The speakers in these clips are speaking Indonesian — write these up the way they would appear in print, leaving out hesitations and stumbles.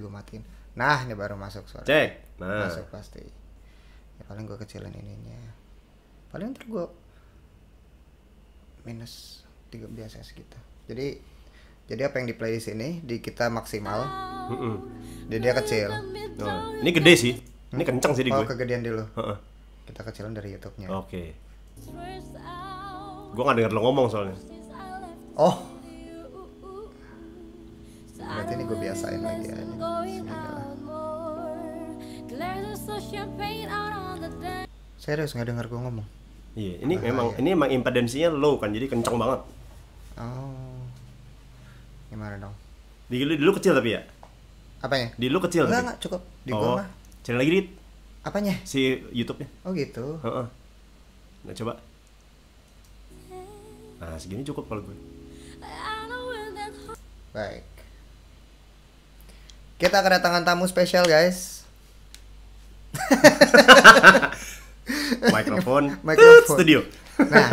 gue matiin. Nah, ini baru masuk suara. Cek. Nah. Masuk pasti. Ya paling gue kecilin ininya. Paling ntar gue minus 3 biasa segitu. Jadi apa yang di play di sini di kita maksimal. Dia kecil. Oh, ini gede sih. Ini kenceng sih di gue. Oh, kegedean dulu. Kita kecilin dari YouTube-nya. Oke. Gue nggak denger lo ngomong soalnya. Oh. Berarti ini gue biasain lagi aja. Serius nggak denger gue ngomong? Iya, ini emang impedensinya low kan, jadi kenceng banget. Oh. Gimana dong? Di lu kecil tapi ya? Apanya? Di lu kecil tapi? Enggak, cukup. Di gua mah. Cari lagi Dit. Apanya? Si YouTube-nya. Oh gitu. Nah, coba. Nah, segini cukup kalau gue. Baik. Kita kedatangan tamu spesial, guys. Mikrofon studio. Nah.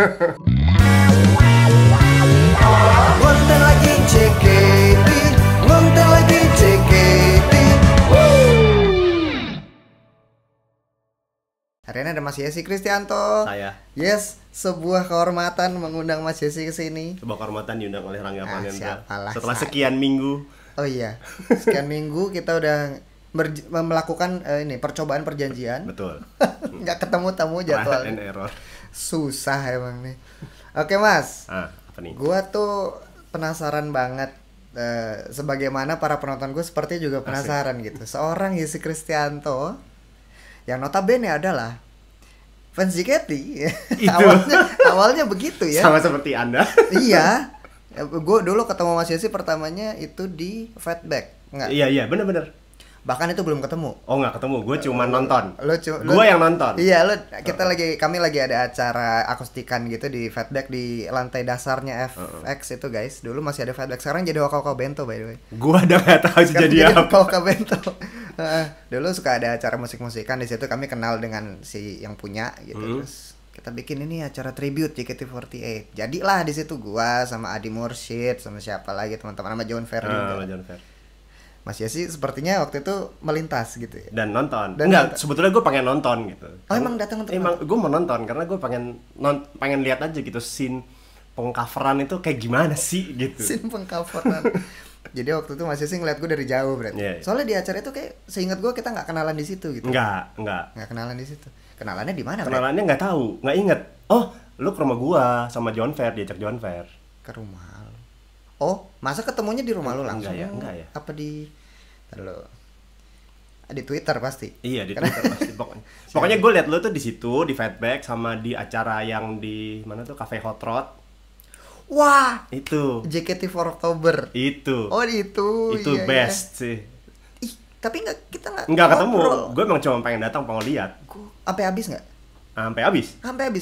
Ngonten lagi JKT, ngonten lagi JKT. Hari ini ada Mas Yesi Kristianto. Saya. Yes, sebuah kehormatan mengundang Mas Yesi ke sini. Sebuah kehormatan diundang oleh Rangga Panendra. Setelah saya. sekian minggu. Oh iya. Sekian minggu kita udah melakukan percobaan perjanjian. Betul. Nggak ketemu jadwal. Trial and error. Susah emang nih. Oke Mas. Apa nih? Gua tuh penasaran banget. Sebagaimana para penonton gue seperti juga penasaran gitu. Seorang Yesi Kristianto yang notabene adalah fans JKT. awalnya begitu ya. Sama seperti Anda. Iya. Gue dulu ketemu Mas Yesi pertamanya itu di Fatback. Enggak? Iya, bener. Bahkan itu belum ketemu. Oh, nggak ketemu, gue cuma nonton. Gue yang nonton. Iya, kami lagi ada acara akustikan gitu di Fatback di lantai dasarnya FX itu guys. Dulu masih ada Fatback, sekarang jadi Waka Bento by the way. Gue udah nggak tahu jadi apa. Waka Bento. Dulu suka ada acara musik-musikan di situ, kami kenal dengan si yang punya gitu. Terus kita bikin ini acara tribute JKT48. Jadilah di situ gua sama Adi Mursyid sama siapa lagi teman-teman, sama John Fair juga. John Fair. Mas Yesi sepertinya waktu itu melintas gitu ya. Dan nonton. Enggak, sebetulnya gue pengen nonton gitu. Oh, emang datang untuk emang gue mau nonton karena gue pengen lihat aja gitu scene pengcoveran itu kayak gimana sih gitu. Scene pengcoveran. Jadi waktu itu Mas Yesi ngeliat gue dari jauh berarti. Yeah. Soalnya di acara itu kayak seingat gue kita nggak kenalan di situ gitu. Enggak kenalan di situ. Kenalannya di mana? Kenalannya nggak tahu, nggak inget. Oh, lu ke rumah gua sama John Fair, diajak John Fair. Ke rumah lu. Oh, masa ketemunya di rumah lu langsung? Enggak ya. Apa di Twitter pasti. Iya, di Twitter pasti pokoknya. Pokoknya gue liat lu tuh di situ di Fatback sama di acara yang di mana tuh Cafe Hot Rod. Wah, itu JKT4 October. Itu. Oh, itu. Itu iya, best sih. Tapi kita nggak ketemu. Gue emang cuma pengen datang, pengen lihat. Sampai habis nggak? Sampai habis.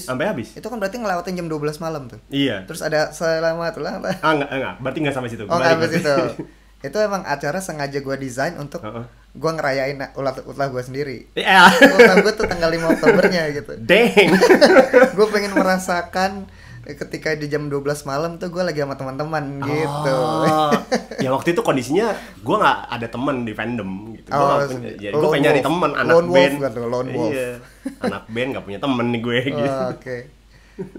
Sampai habis. Itu kan berarti ngelewatin jam 12 malam tuh. Iya. Terus ada selamat ulang. Enggak. Berarti nggak sampai situ. Oh, nggak sampai situ. Itu emang acara sengaja gue desain untuk gue ngerayain ulah gue sendiri. Iya. Ulah gue tuh tanggal 5 Oktobernya gitu. Dang. Gue pengen merasakan ketika di jam 12 malam tuh gue lagi sama teman-teman gitu. Ya waktu itu kondisinya gue nggak ada temen di fandom gitu. Gue pengen nyari temen anak lone band. Lone wolf. Iya. Anak band nggak punya temen nih gue gitu. Oke.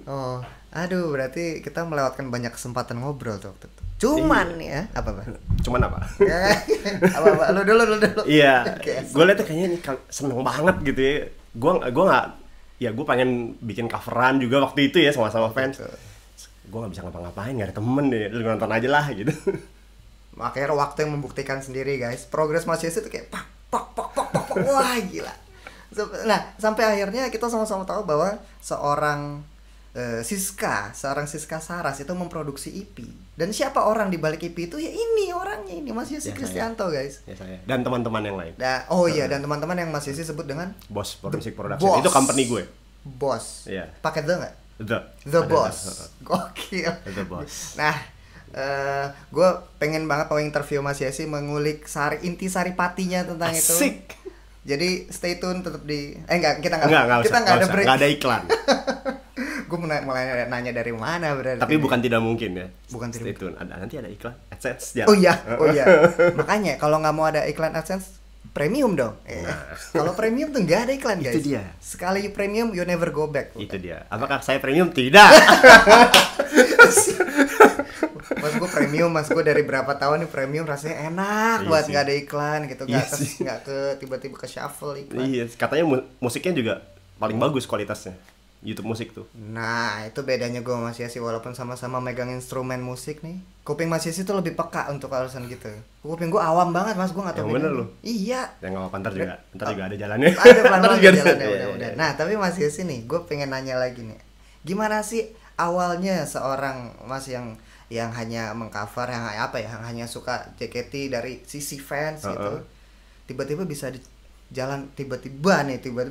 Oh, aduh berarti kita melewatkan banyak kesempatan ngobrol tuh waktu itu. Cuman ya, apa? Cuman apa? Apa? Lu dulu. Iya. Gue liatnya kayaknya ini seneng banget gitu ya. Gue nggak. Ya gue pengen bikin coveran juga waktu itu ya sama-sama fans. Gue nggak bisa ngapa-ngapain, nggak ada temen deh. Lu nonton aja lah gitu. Makanya waktu yang membuktikan sendiri guys. Progres Mas Yesi itu kayak pak. Wah gila. Nah sampai akhirnya kita sama-sama tahu bahwa seorang Siska Saras itu memproduksi EP. Dan siapa orang di balik EP itu? Ya ini orangnya ini Mas Yesi Kristianto guys. Ya saya. Dan teman-teman yang lain. Dan teman-teman yang Mas Yesi sebut dengan Boss Music Production. Itu company gue. Boss. Iya. Pakai the nggak? The Boss. Gokil. The Boss. Nah, gue pengen banget mau interview Mas Yesi mengulik inti saripatinya tentang itu. Asik. Jadi stay tune tetap di kita nggak ada break. Nggak ada iklan. Gue mulai nanya dari mana berarti. Tapi bukan tidak mungkin ya. Bukan Stay tune. Nanti ada iklan AdSense ya. Oh iya. Makanya kalau nggak mau ada iklan AdSense, premium dong. Kalau premium tuh nggak ada iklan guys. Itu dia. Sekali premium, you never go back. Itu dia. Apakah saya premium? Tidak. Mas gue premium, mas gue dari berapa tahun nih premium, rasanya enak buat nggak ada iklan gitu, nggak ke tiba-tiba ke shuffle iklan. Iya, katanya musiknya juga paling bagus kualitasnya. YouTube musik tuh. Nah, itu bedanya gue sama Mas Yasi, walaupun sama-sama megang instrumen musik nih. Kuping Mas Yasi tuh lebih peka untuk alasan gitu. Kuping gue awam banget, Mas, gue nggak tahu. Yang bener lu? Iya. Ya nggak apa-apa, ntar juga ada jalannya. Ada pelan-pelan jalannya, udah. Nah, tapi Mas Yasi nih, gue pengen nanya lagi nih. Gimana sih awalnya seorang Mas yang hanya mengcover, yang hanya suka JKT dari sisi fans gitu. Tiba-tiba bisa jalan tiba-tiba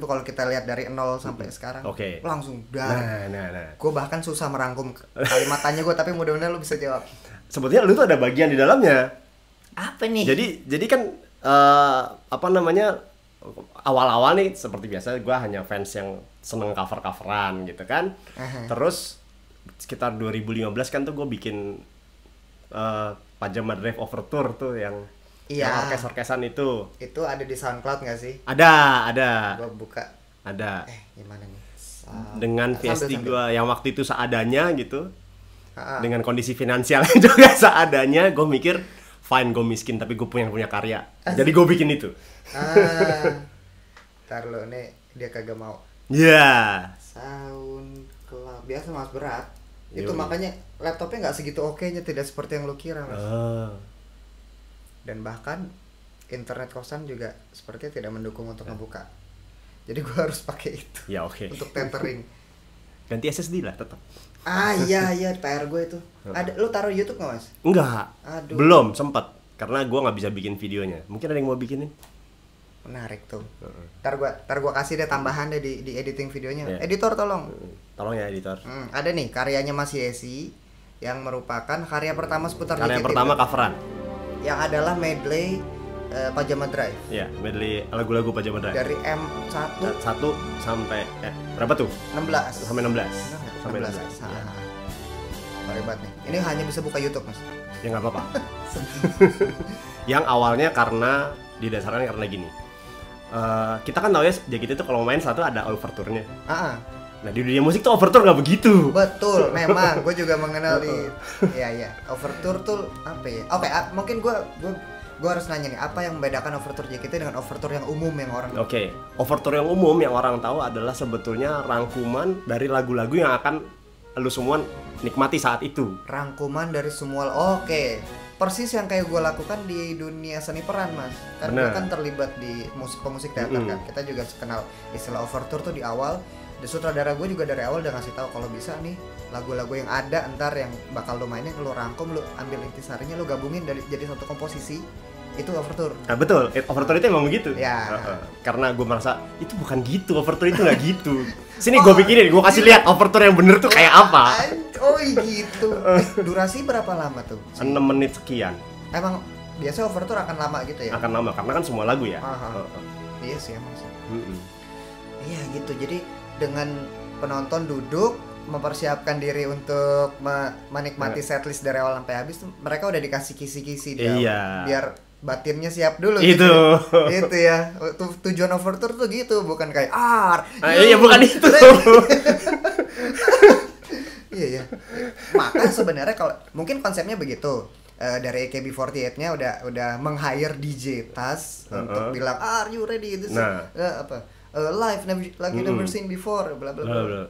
kalau kita lihat dari 0 sampai sekarang langsung nah. Gue bahkan susah merangkum kalimat tanya gue, tapi mudah-mudahan lu bisa jawab. Sebetulnya lu tuh ada bagian di dalamnya. Apa nih? Jadi kan awal-awal nih seperti biasa gue hanya fans yang seneng cover-coveran gitu kan. Terus sekitar 2015 kan tuh gue bikin Pajama Drive Overture tuh yang orkes-orkesan itu ada di SoundCloud nggak sih? Ada. Gua buka. Ada. Gimana nih? Dengan VST gua yang waktu itu seadanya gitu. Dengan kondisi finansialnya juga seadanya, gue mikir fine gue miskin tapi gue punya karya. Jadi gue bikin itu. Ntar lo nih dia kagak mau. Iya. SoundCloud biasa mas berat. Itu makanya laptopnya nggak segitu oke-nya, tidak seperti yang lo kira mas. Dan bahkan internet kosan juga sepertinya tidak mendukung untuk ngebuka. Jadi gue harus pakai itu. Ya oke. Untuk tethering. Ganti SSD lah tetap. Iya PR gue itu. Ada, lu taruh YouTube nggak mas? Enggak. Aduh. Belum sempat karena gue nggak bisa bikin videonya. Mungkin ada yang mau bikinin. Menarik tuh. Ntar gua kasih deh tambahan deh di editing videonya. Editor tolong. Tolong ya editor. Ada nih karyanya Mas Yesi yang merupakan karya pertama seputar karya pertama coveran. Yang adalah medley Pajama Drive. Iya, medley lagu-lagu Pajama Drive. Dari M1 sampai berapa tuh? 16. Sampai 16. Sampai 16. Sorry banget nih. Ini hanya bisa buka YouTube, Mas. Ya nggak apa-apa. Yang awalnya karena didasarkan karena gini. Kita kan tahu ya JKT itu kalau main satu ada overture-nya. Nah di dunia musik tuh overture nggak begitu. Betul, memang gue juga mengenal di overture tuh apa ya? Oke, mungkin gue harus nanya nih, apa yang membedakan overture JKT dengan overture yang umum yang orang? Overture yang umum yang orang tahu adalah sebetulnya rangkuman dari lagu-lagu yang akan lu semua nikmati saat itu. Rangkuman dari semua. Persis yang kayak gue lakukan di dunia seni peran mas. Kan gue kan terlibat di pemusik teater kan. Kita juga kenal istilah overture tuh di awal. Dan sutradara gue juga dari awal udah ngasih tahu kalau bisa nih lagu-lagu yang ada ntar yang bakal lo mainin, lo rangkum, lo ambil intisarinya, lo gabungin jadi satu komposisi, itu overture. Nah betul, overture itu emang begitu. Ya. Karena gue merasa itu bukan gitu, overture itu nggak gitu. Sini gue bikinin, gue kasih lihat overture yang bener tuh kayak apa. Gitu. Durasi berapa lama tuh? 6 menit sekian. Emang biasanya overture akan lama gitu ya? Akan lama, karena kan semua lagu ya. Iya sih emang sih. Iya gitu, jadi dengan penonton duduk mempersiapkan diri untuk menikmati setlist dari awal sampai habis tuh mereka udah dikasih kisi-kisi dia biar batinnya siap dulu itu gitu ya. Tujuan overture tuh gitu, bukan kayak iya bukan itu. Iya. Maka sebenarnya kalau mungkin konsepnya begitu. Dari AKB48-nya udah meng-hire DJ Tas untuk bilang are you ready this live never seen before bla bla bla.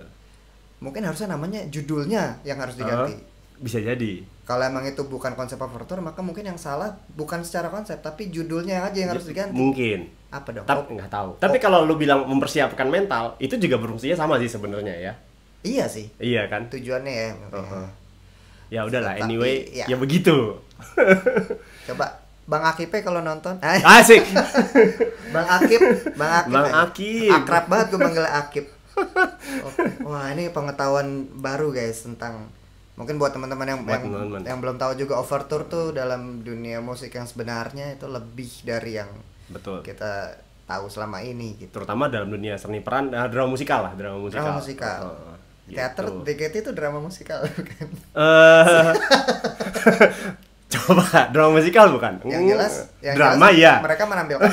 Mungkin harusnya namanya judulnya yang harus diganti. Bisa jadi. Kalau emang itu bukan konsep overture, maka mungkin yang salah bukan secara konsep tapi judulnya aja yang harus diganti. Mungkin. Apa dong? Tapi nggak tahu. Tapi kalau lu bilang mempersiapkan mental, itu juga berfungsinya sama sih sebenarnya ya. Iya sih. Iya kan? Tujuannya ya. Ya udahlah, anyway, ya begitu. Coba Bang Akipe kalau nonton. Asik. Bang Akip. Akrab banget gue manggil Akip. Wah, ini pengetahuan baru guys tentang mungkin buat teman-teman yang belum tahu juga overture tuh dalam dunia musik yang sebenarnya itu lebih dari yang kita tahu selama ini gitu. Terutama dalam dunia seni peran, drama musikal. Teater JKT itu drama musikal bukan? Coba drama musikal bukan? Yang drama jelas, iya. Mereka menampilkan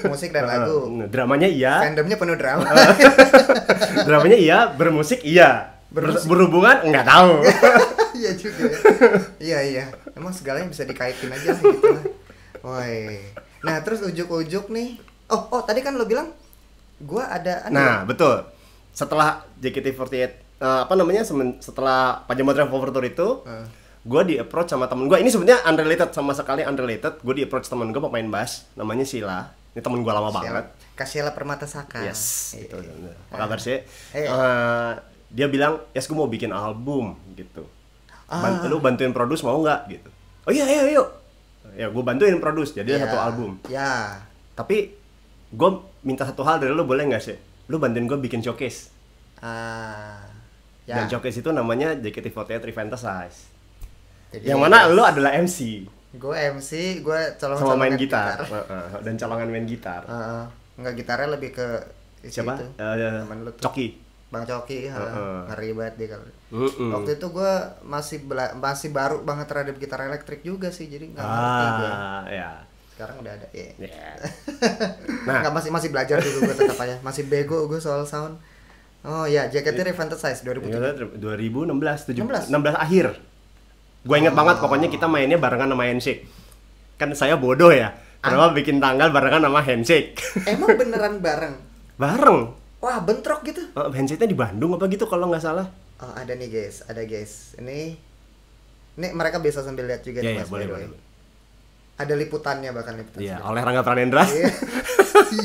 musik dan lagu. Dramanya iya. Fandomnya penuh drama. Dramanya iya, bermusik iya. Berhubungan enggak tahu. Iya juga. Iya. Emang segalanya bisa dikaitin aja lah gitu lah. Woi. Nah, terus ujuk-ujuk nih. Oh, tadi kan lo bilang gua ada Nah, betul. Setelah JKT48 setelah Panjang Travel Tour itu, gue di approach sama temen gue. Ini sebenarnya unrelated, sama sekali unrelated. Gue di approach temen gue pemain bass, namanya Sheila. Ini temen gue lama banget. Kak Sheila Permatasaka. Yes, gitu. Apa kabar sih? Dia bilang, gue mau bikin album gitu. Lu bantuin produce mau nggak gitu? Oh iya, ayo. Ya gue bantuin produce, jadi satu album. Ya. Tapi gue minta satu hal dari lu, boleh nggak sih? Lu bantuin gue bikin showcase. Dan showcase itu namanya JKT48 Revantasize. Yang mana lu adalah MC. Gue MC, gue sama main gitar. Dan colongan main gitar. Enggak, gitarnya lebih ke siapa? Coki. Bang Coki, ngeri banget dia kalau. Waktu itu gue masih baru banget terhadap gitar elektrik juga sih, jadi nggak ngerti gue. Ya. Sekarang udah ada, ya. Yeah. Nah, masih belajar dulu gue tetap aja, masih bego gue soal sound. Oh ya, JKT Revantasize 2016 akhir. Gue inget banget, pokoknya kita mainnya barengan sama Handshake. Kan saya bodoh ya, kenapa bikin tanggal barengan sama Handshake? Emang beneran bareng? Bareng. Wah, bentrok gitu. Handshake-nya di Bandung apa gitu kalau nggak salah. Oh, ada nih guys. Ini mereka bisa sambil lihat juga nih, Mas. Boleh. Ada liputannya, bahkan liputan. Iya, oleh Rangga Pranendra.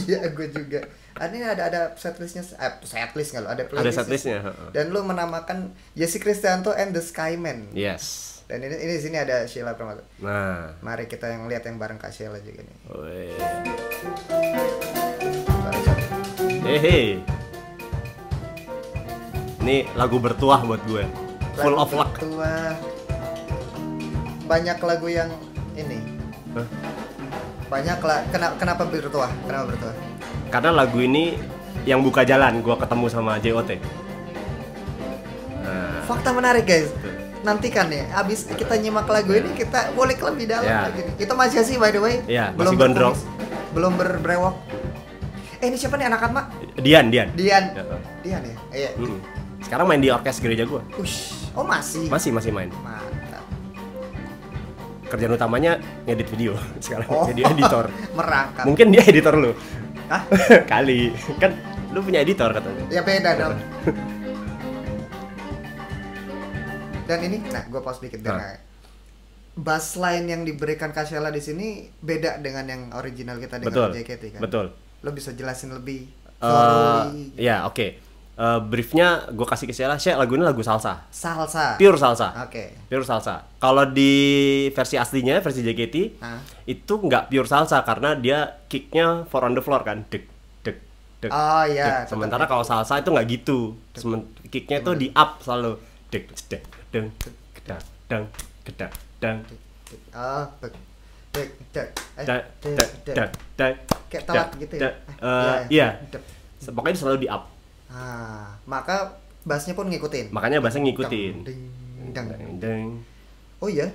Iya, gue juga. Ini ada setlistnya, setlist nggak lo? Ada playlist. Ada setlistnya. Dan lo menamakan Jesse Kristianto and the Skymen. Yes. Dan ini di sini ada Sheila Permata. Nah, mari kita yang lihat yang bareng Kak Sheila juga nih. Hehe. Ini lagu bertuah buat gue. Full of luck. Banyak lagu yang ini. Banyak lah. Kenapa bertuah? Karena lagu ini yang buka jalan gue ketemu sama JOT. Fakta menarik guys. Nantikan ya, abis kita nyimak lagu ini kita boleh lebih dalam lagi. Kita masih sih by the way. Belum gondrong. Belum berbrewok. Ini siapa nih anak Atma? Dian ya? Iya. Sekarang main di orkes gereja gue. Oh masih? Masih main. Mantap. Kerjaan utamanya ngedit video sekarang. Jadi editor. Merangkap. Mungkin dia editor lu. Hah? Kali. Kan lu punya editor katanya. Ya beda dong. Dan ini, gue pause dikit bass line yang diberikan Kak Sheila di sini beda dengan yang original kita dengan JKT kan. Betul. Lo bisa jelasin lebih? Ya oke. Briefnya gue kasih ke Sheila, lagu ini lagu salsa. Pure salsa. Oke. Pure salsa. Kalau di versi aslinya, versi JKT itu nggak pure salsa karena dia kicknya 4 on the floor kan, dek. Oh iya. Sementara kalau salsa itu nggak gitu. Kicknya itu di up selalu, dek. Deng, gedang. Kayak telat gitu ya. Iya. Pokoknya selalu di up. Maka bassnya pun ngikutin. Makanya bassnya ngikutin. Deng. Oh iya.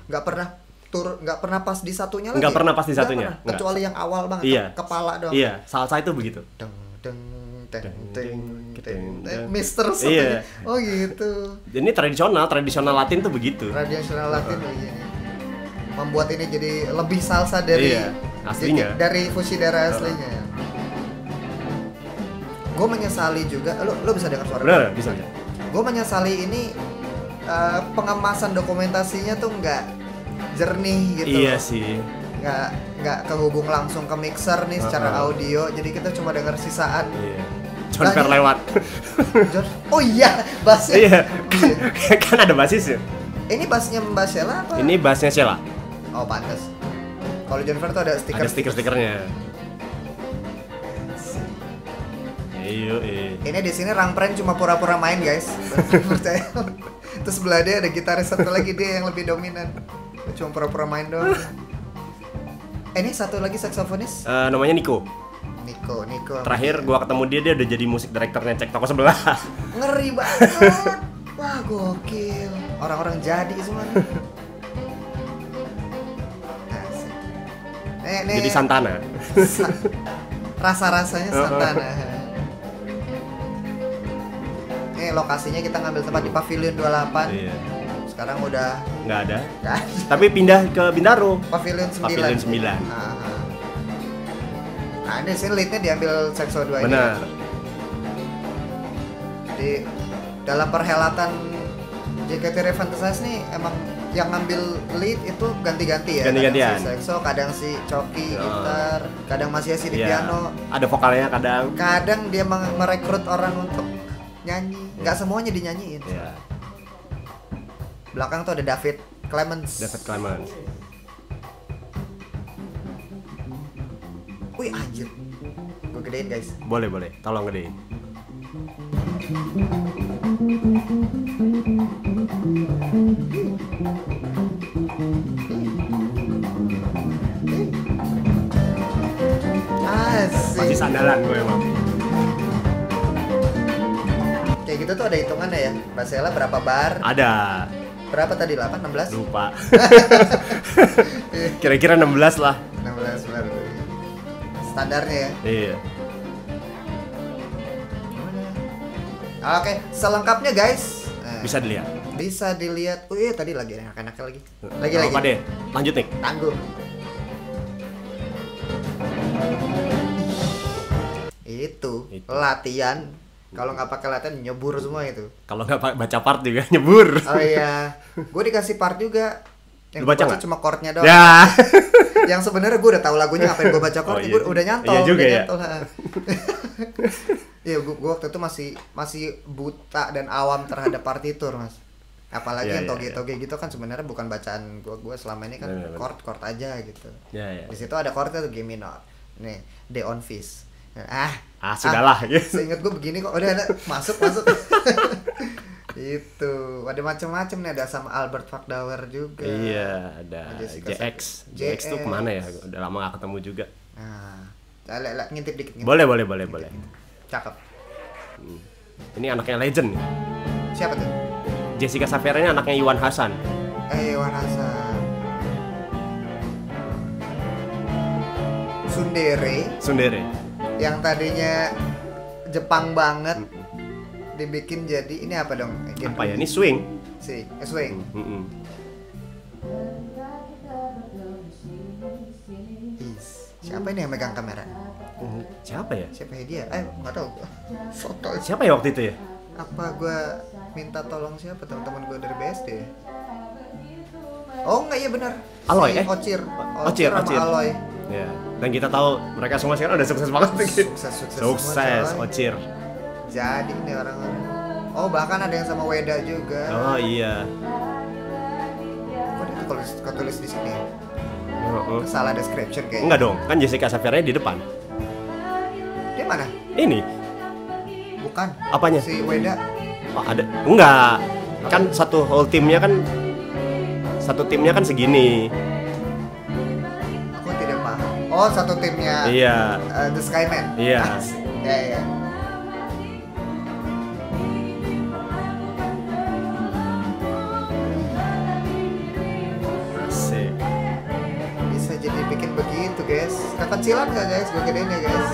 Nggak pernah pas di satunya lagi. Nggak pernah pas di satunya. Kecuali yang awal banget. Kepala doang. Iya. Salsa itu begitu. Mister Oh gitu. Ini tradisional Latin tuh begitu. Tradisional Latin begini. Membuat ini jadi lebih salsa dari aslinya. Dari Fushidara aslinya. Gue menyesali juga. Lo bisa dengar suara gue? Bisa. Gue menyesali ini pengemasan dokumentasinya tuh nggak jernih gitu. Iya sih. Nggak kehubung langsung ke mixer nih secara audio. Jadi kita cuma dengar sisaan. Iya. John lewat. Oh iya, bassnya. Iya. Kan ada bassisnya. Ini bassnya Mbak Sheila apa? Ini bassnya Sheila. Oh, pantas. Kalau John Fer tuh ada stiker. Ada stiker-stikernya. Ini di sini Rangpren cuma pura-pura main, guys. Percaya. Terus sebelah dia ada gitaris satu lagi dia yang lebih dominan. Cuma pura-pura main doang. Ini satu lagi saksofonis. Namanya Nico. Niko. Terakhir gua ketemu dia udah jadi musik direkturnya Cek Toko Sebelah. Ngeri banget. Wah, gokil. Orang-orang jadi semua nih. Asik. Nih. Jadi Santana. Rasa-rasanya Santana. Nih lokasinya kita ngambil tempat di Pavilion 28. Iya. Sekarang udah Nggak ada. Nggak. Tapi pindah ke Bintaro. Pavilion 9. Pavilion 9. Nah, ini sih leadnya diambil Saxo 2 ini. Benar. Jadi dalam perhelatan JKT Revantas nih emang yang ngambil lead itu ganti-ganti ya. Ganti-gantian. Kadang si Saxo, kadang si Coki gitar, kadang Mas Yasi di piano. Ada vokalnya kadang. Kadang dia merekrut orang untuk nyanyi. Nggak semuanya dinyanyiin. Iya. Belakang tuh ada David Clemens. Wih anjir. Gue gedein guys. Boleh. Tolong gedein. Asik. Masih sandalan gue emang. Kayak gitu tuh ada hitungannya ya. Mbak Sela berapa bar? Ada. Berapa tadi? 8, 16? Lupa. Kira-kira 16 lah. 16 bar. Standarnya ya. Iya. Oke, selengkapnya guys. Bisa dilihat. Bisa dilihat. Iya tadi lagi enak-enaknya lagi. Lagi. Apa deh? Lanjut nih. Tanggung. Itu latihan. Kalau nggak pakai latihan nyebur semua itu. Kalau nggak baca part juga nyebur. Oh iya, gue dikasih part juga. Yang lu baca nggak? Cuma chordnya doang. Ya. Yang sebenarnya gue udah tahu lagunya, ngapain gue baca chord? Oh, iya. Gue udah nyantol. Iya juga udah ya. nyantol. Iya, gue waktu itu masih buta dan awam terhadap partitur mas. Apalagi yang toge-toge gitu kan sebenarnya bukan bacaan gue selama ini kan chord aja gitu. Iya. Di situ ada chordnya tuh G minor. Nih, D on Fis. Sudahlah gitu. Seingat gue begini kok udah ada masuk. Itu ada macam-macam nih, ada sama Albert Fakdauer juga. Iya, ada JX. JX tuh kemana ya? Udah lama gak ketemu juga. Nah, ngintip dikit. Boleh. Cakep. Ini anaknya legend nih. Siapa tuh? Jessica Safiera ini anaknya Iwan Hasan. Iwan Hasan. Sundere. Yang tadinya Jepang banget dibikin jadi ini apa dong? Apa ya? Ini swing. Swing. Siapa ini yang megang kamera? Siapa ya? Siapa dia? Nggak tahu. Foto. Siapa ya waktu itu ya? Apa gue minta tolong siapa teman-teman gue dari BSD? Oh enggak, iya benar. Aloy, Ocir. Ocir. Aloy. Ya. Dan kita tahu mereka semua sekarang udah sukses banget nih. Sukses, Ocir. Jadi nih orang-orang. Oh bahkan ada yang sama Weda juga. Oh iya. Kok itu tulis di sini? Salah description kayaknya. Enggak dong, kan Jessica Safiera di depan. Di mana? Ini. Bukan. Apanya? Si Weda. Oh, ada. Enggak. Kan satu timnya kan segini. Aku tidak paham. Oh, satu timnya. Iya. The Skyman. Iya. Iya. Asik. Bisa jadi bikin begitu, guys. Kekecilan nggak, guys? Gue gedein ya, guys.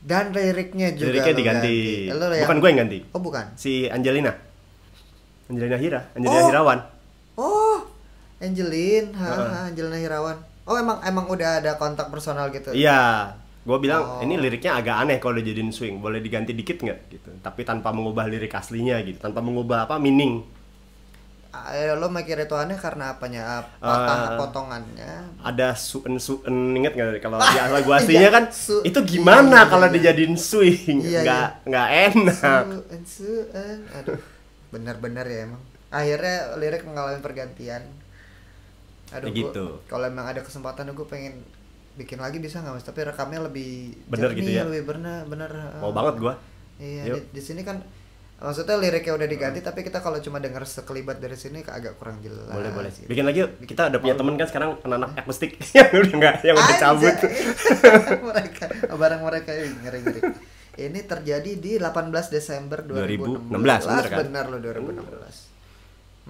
Dan liriknya juga diganti. Bukan gue yang ganti. Oh, bukan. Si Angelina Hirawan. Oh, Angelina Hirawan. Oh, emang udah ada kontak personal gitu. Iya. Gue bilang ini liriknya agak aneh kalau dijadiin swing. Boleh diganti dikit nggak gitu. Tapi tanpa mengubah lirik aslinya gitu. Tanpa mengubah meaning. Lo mikir itu aneh karena apanya? Apakah potongannya? Ada suen inget nggak kalau di lagu aslinya kan itu gimana kalau dijadiin swing? Nggak enak. Suen. Aduh, benar-benar ya emang. Akhirnya lirik mengalami pergantian. Aduh, gitu. Kalau emang ada kesempatan gue pengen bikin lagi bisa nggak mas? Tapi rekamnya lebih bener jernih, gitu ya? Lebih bener. Mau banget gue. Iya. Di sini kan Maksudnya liriknya udah diganti tapi kita kalau cuma denger sekelibat dari sini agak kurang jelas. Boleh. Gitu. Bikin lagi yuk. Kita udah punya temen kan sekarang anak akustik yang udah cabut. Mereka barang mereka ngeri-ngeri. Ini terjadi di 18 Desember 2016. Benar lo 2016.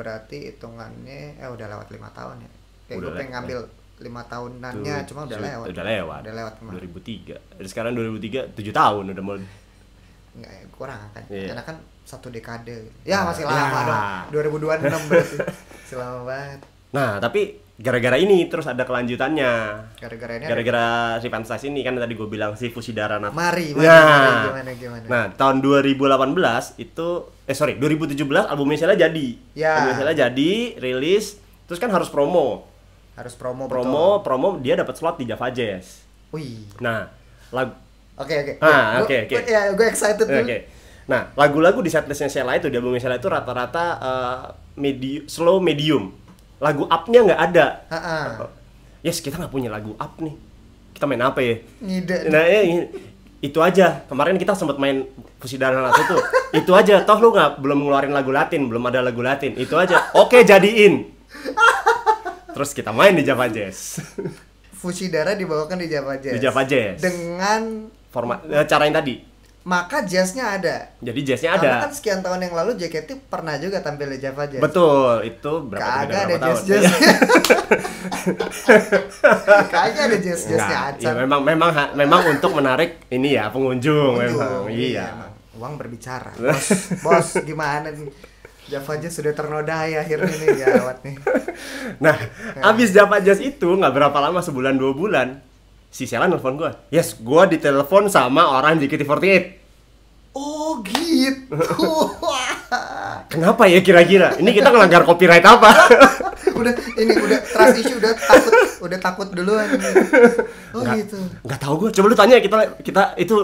Berarti hitungannya udah lewat 5 tahun ya. Kayak gue pengen ngambil 5 tahunannya cuma udah lewat. Udah lewat kemarin. 2003. Jadi sekarang 2003 7 tahun udah mulai. Enggak, kurang kan. Iya. Karena kan 1 dekade. Ya masih lama dong. 2026 berarti. Masih lama banget. Nah, tapi gara-gara ini terus ada kelanjutannya. Gara-gara si Fantas ini kan tadi gue bilang si Fushidara Natsu. Mari, gimana. Nah, tahun 2018 itu 2017 albumnya Sheila jadi. Ya. Albumnya Sheila jadi, rilis, terus kan harus promo. Promo dia dapat slot di Java Jazz. Wih. Nah, lagu Oke. Oke. Ya, gue excited dulu. Oke. Nah, lagu-lagu di setlistnya Sheila itu, di albumnya Sheila itu rata-rata slow medium. Lagu up-nya nggak ada. Yes, kita nggak punya lagu up nih. Kita main apa ya? Ngide. Nah, itu aja. Kemarin kita sempat main Fushidara Natsu tuh. Itu aja. Toh lu belum ngeluarin lagu Latin, belum ada lagu Latin. Itu aja. Oke, jadiin. Terus kita main di Java Jazz. Fushidara dibawakan di Java Jazz. Di Java Jazz. Dengan format cara yang tadi. Maka jazznya ada. Jadi jazznya ada. Karena kan sekian tahun yang lalu JKT pernah juga tampil di Java Jazz. Betul, itu berapa ada tahun? Jazz. Kagak ada jazz-jazznya aja. Ya memang untuk menarik ini ya pengunjung memang. Iya. Uang berbicara. Bos, gimana nih? Java Jazz sudah ternodai akhirnya nih gawat nih. Nah, abis Java Jazz itu nggak berapa lama, sebulan 2 bulan, si Sheila nelfon gue. Yes, gue ditelepon sama orang JKT48. Oh gitu. Kenapa ya kira-kira? Ini kita ngelanggar copyright apa? udah trust issue, udah takut duluan. Oh gitu. Nggak tahu gue. Coba lu tanya kita itu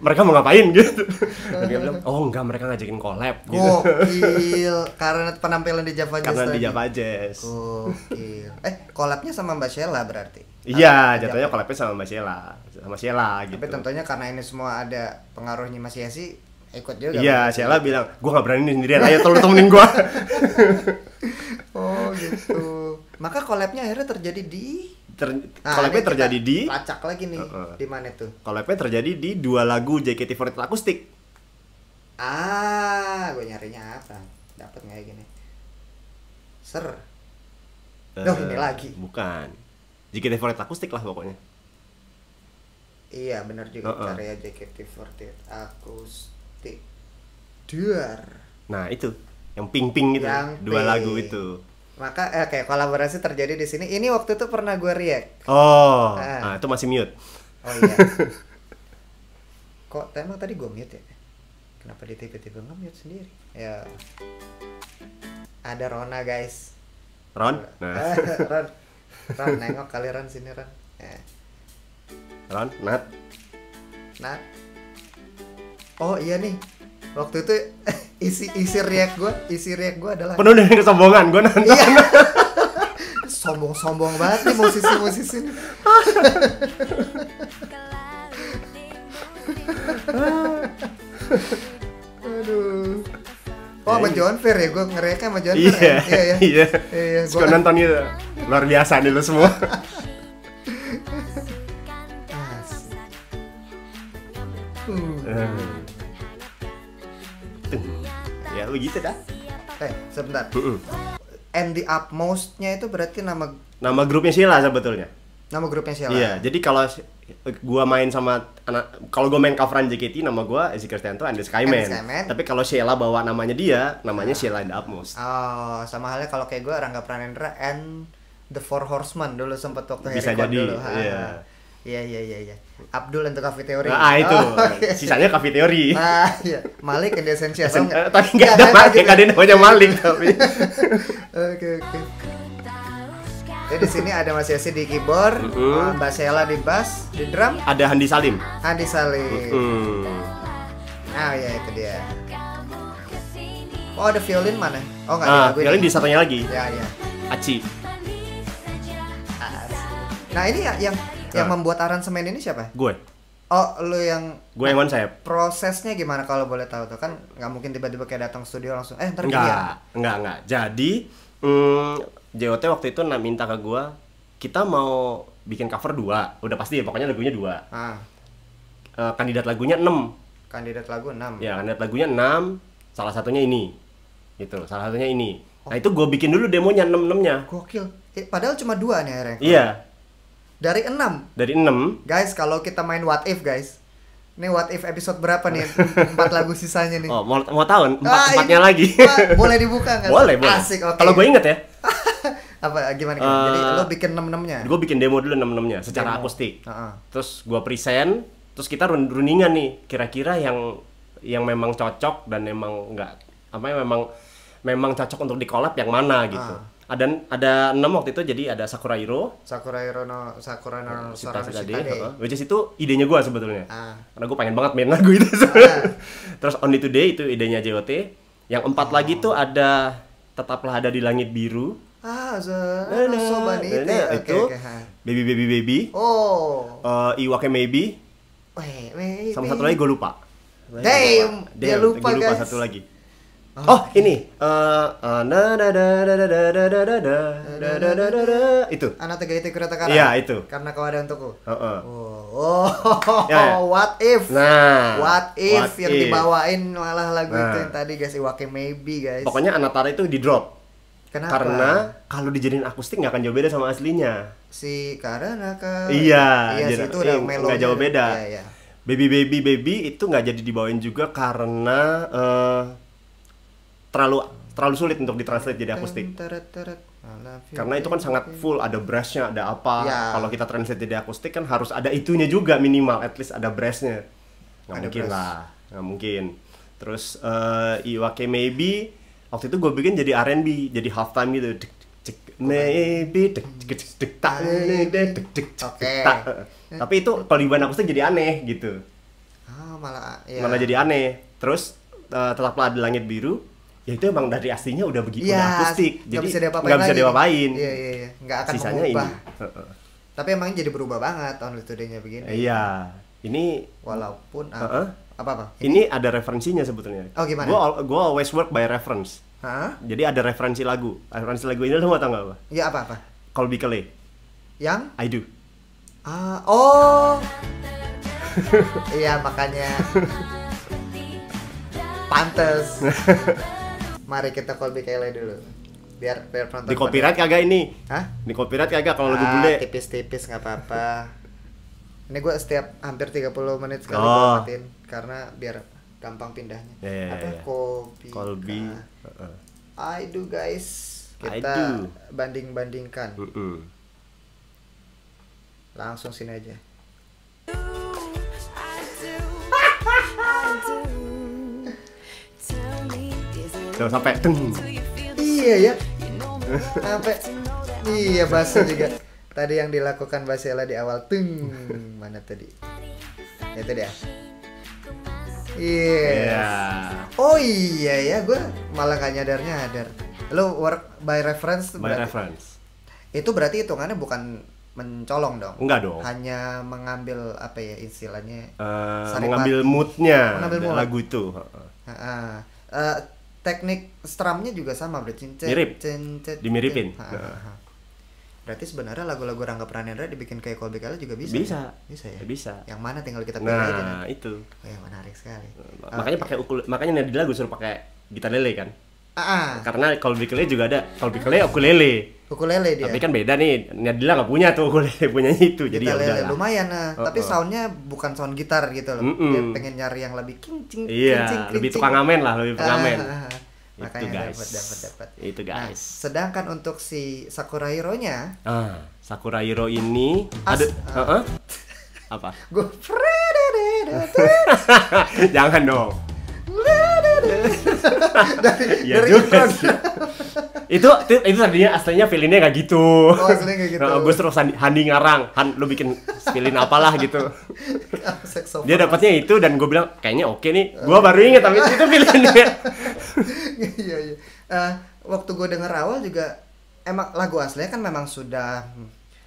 mereka mau ngapain gitu. Dia bilang, "Oh, enggak, mereka ngajakin collab." Gitu. Gokil. Karena penampilan di Java Jazz. Karena di Java Jazz. Gokil. Collabnya sama Mbak Sheila berarti. Iya, jatuhnya collabnya sama Mbak Sheila. Sama Sheila gitu. Tapi tentunya karena ini semua ada pengaruhnya Mas Yesi, ikut juga. Iya, Sheila bilang, "Gua nggak berani sendirian. Ayo tolong temenin gua." Oh gitu. Maka collabnya akhirnya terjadi di collabnya terjadi di lacak lagi nih. Di mana tuh? Collabnya terjadi di 2 lagu JKT48 akustik. Gue nyarinya apa? Dapat nggak ya gini? Ini lagi. Bukan. JKT48 akustik lah pokoknya. Iya, benar juga karya JKT48 akustik. Duar. Nah, itu yang pink-pink gitu. 2 lagu itu. Maka kayak kolaborasi terjadi di sini. Ini waktu itu pernah gue react. Oh, itu masih mute. Oh iya. Kok emang tadi gue mute ya? Kenapa dia tiba-tiba nge-mute sendiri? Ya. Ada Rona, guys. Ron? Nah. Ron, nengok kali Ron sini Ron. Ron, Nat. Oh iya nih. Waktu itu isi react gue adalah penuh dengan kesombongan, gue nonton. Iya. Sombong banget nih musisi ini. Aduh. Oh, sama John Fair ya, gue nge-react sama John Fair. Iya. Gue nonton itu. Luar biasa nih lo semua. Ya begitu dah. Sebentar. And the Utmost-nya itu berarti nama grupnya Sheila sebetulnya. Nama grupnya Sheila. Iya, jadi kalau gua main sama kalau gua main coveran JKT, nama gua Ezi Kristianto and the Skyman. Tapi kalau Sheila bawa namanya dia, namanya Sheila and the Utmost. Oh, sama halnya kalau kayak gua Rangga Pranendra and the Four Horsemen dulu sempat waktu bisa jadi dulu. Iya. Abdul untuk Cafe Theory. Itu. Sisanya Cafe Theory. Iya. Malik and the Essentials. Tapi enggak ada Malik, ada namanya Malik tapi. Oke. Jadi di sini ada Mas Yesi di keyboard, Mbak Sheila di bass, di drum ada Handi Salim. Oh ya itu dia. Oh ada violin mana? Oh nggak ada. Violin di satunya lagi. Ya. Aci. Nah ini yang membuat aransemen ini siapa? Gue. Oh, lu yang Gue yang konsep. prosesnya gimana kalau boleh tahu tuh? Kan nggak mungkin tiba-tiba kayak datang studio langsung ntar gini ya. Enggak. Jadi JOT waktu itu minta ke gue, kita mau bikin cover 2. Udah pasti ya, pokoknya lagunya 2. Kandidat lagunya 6. Kandidat lagu 6. Ya, kandidat lagunya 6. Salah satunya ini. Gitu, salah satunya ini. Nah, itu gue bikin dulu demonya 6-6-nya. Gokil. Padahal cuma 2 nih akhirnya. Iya. Dari 6. Dari 6. Guys, kalau kita main What If, guys. Ini What If episode berapa nih? 4 lagu sisanya nih. Oh, mau tahu empatnya lagi. Boleh dibuka nggak? Boleh. Asik, oke. Kalau gue inget ya. Apa gimana? Jadi lo bikin 6-6-nya? Gue bikin demo dulu 6-6-nya secara akustik. Terus gue present, terus kita runningan nih. Kira-kira yang memang cocok dan memang enggak memang cocok untuk di collab yang mana gitu. Ada 6 waktu itu, jadi ada Sakura no Soranoshitade, which is itu idenya gue sebetulnya. Karena gue pengen banget main lagu itu. Terus Only Today itu idenya JOT. Yang 4 lagi tuh ada Tetaplah Ada di Langit Biru. Itu Baby. Iwake Maybe. Sama satu lagi gue lupa. Dia lupa guys. Satu lagi. Oh, ini itu. Anata Gaite Kuratakara. Iya, itu. Karena kau ada untukku. Ya. What if? Nah, what if yang dibawain malah lagu itu yang tadi guys, Iwake Maybe guys. Pokoknya Anatara itu di drop. Kenapa? Karena kalau dijadiin akustik nggak akan jauh beda sama aslinya. Iya, itu udah melo. Nggak jauh beda. Iya. Baby itu nggak jadi dibawain juga karena terlalu sulit untuk ditranslate jadi akustik. Karena itu kan sangat full, ada brassnya, ada apa. Kalau kita translate jadi akustik kan harus ada itunya juga minimal, at least ada brassnya. Nggak mungkin. Terus Iwake Maybe waktu itu gue bikin jadi R&B, jadi halftime gitu. Maybe tapi itu kalau dibawain akustik jadi aneh gitu. Malah jadi aneh. Terus Tetaplah Ada di Langit Biru. Ya itu emang dari aslinya udah begitu, udah akustik, jadi nggak bisa diapa-apain. Iya, nggak akan sisanya mengubah. Ini. Tapi emang jadi berubah banget Only Today-nya begini. Iya, ini walaupun apa? Ini ada referensinya sebetulnya. Oh gimana? Gue always work by reference. Jadi ada referensi lagu. Referensi lagu ini lo mau tau nggak apa? Iya apa? Colby Kelly. Yang? I Do. Iya makanya. Pantes. Mari kita Colby Kelly dulu. Biar penonton. Di copyright kagak ini? Hah? Di copyright kagak kalau lagu bule? Tipis-tipis nggak apa-apa. Ini gue setiap hampir 30 menit sekali gue matiin karena biar gampang pindahnya. Colby. I Do guys. Kita banding-bandingkan. Langsung sini aja. Tuh sampai Iya ya. Sampai iya bass juga. Tadi yang dilakukan Basela di awal mana tadi? Itu dia. Iya. Oh iya ya, gue malah gak nyadar. Lo work by reference. Itu berarti hitungannya bukan mencolong dong? Enggak dong. Hanya mengambil apa ya istilahnya? Mengambil moodnya lagu itu. Teknik strumnya juga sama berarti. Mirip. Dimiripin. Berarti sebenarnya lagu-lagu Rangga Pranendra dibikin kayak Colby Kelly juga bisa. Bisa ya? Bisa. Yang mana tinggal kita pilih aja. Nah, itu. Menarik sekali. Makanya pakai makanya di lagu suruh pakai gitar lele kan? Karena Colby Kelly juga ada Colby Kelly ukulele dia. Tapi kan beda nih, Nadila nggak punya tuh ukulele, punyanya itu. Jadi ya udah. Lumayan tapi soundnya bukan sound gitar gitu loh. Dia pengen nyari yang lebih kincing. Iya, lebih tukang ngamen lah, lebih pengamen. Makanya dapat. Itu guys. Sedangkan untuk si Sakura Hero-nya, Sakura Hero ini ada apa? Gue jangan dong. dari juga itu tadinya aslinya feelingnya nggak gitu. Aslinya nggak gitu. Gue terus Handi ngarang, lu bikin feeling apalah gitu. Dia dapatnya itu dan gue bilang kayaknya oke nih. Gue baru inget tapi itu feelingnya. Iya. Waktu gue denger awal juga emang lagu aslinya kan memang sudah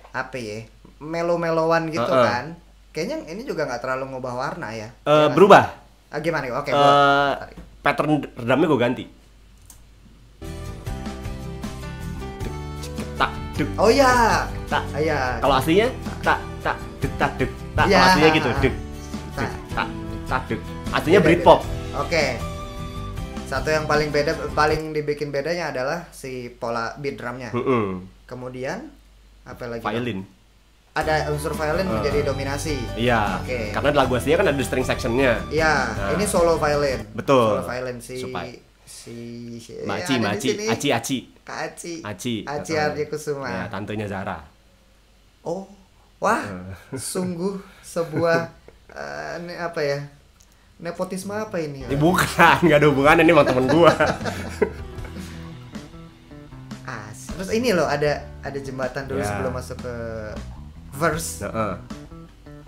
apa ya, melo-melowan gitu kan. kayaknya ini juga nggak terlalu ngubah warna ya. Berubah. Gimana? Oke, pattern redamnya gue ganti. Tak duk. Oh ya. Tak. Iya. Kalau aslinya tak duk tak duk. Tak Ya. kalau aslinya gitu, duk. Tak. Tak duk. Aslinya Britpop. Oke. Satu yang paling dibikin bedanya adalah si pola beat drumnya. Kemudian apa lagi? Violin. Ada unsur violin menjadi dominasi. Iya. Oke. Karena lagu aslinya kan ada string sectionnya. Iya. Nah. Ini solo violin. Betul. Solo violin si Maci, Aci. Kak Aci Aci Arya Kusuma. Ya, tantenya Zara. Oh, wah, sungguh sebuah apa ya? Nepotisme apa ini? Ini bukan, nggak ada hubungannya, ini emang temen gua. Terus ini loh ada jembatan dulu sebelum masuk ke verse.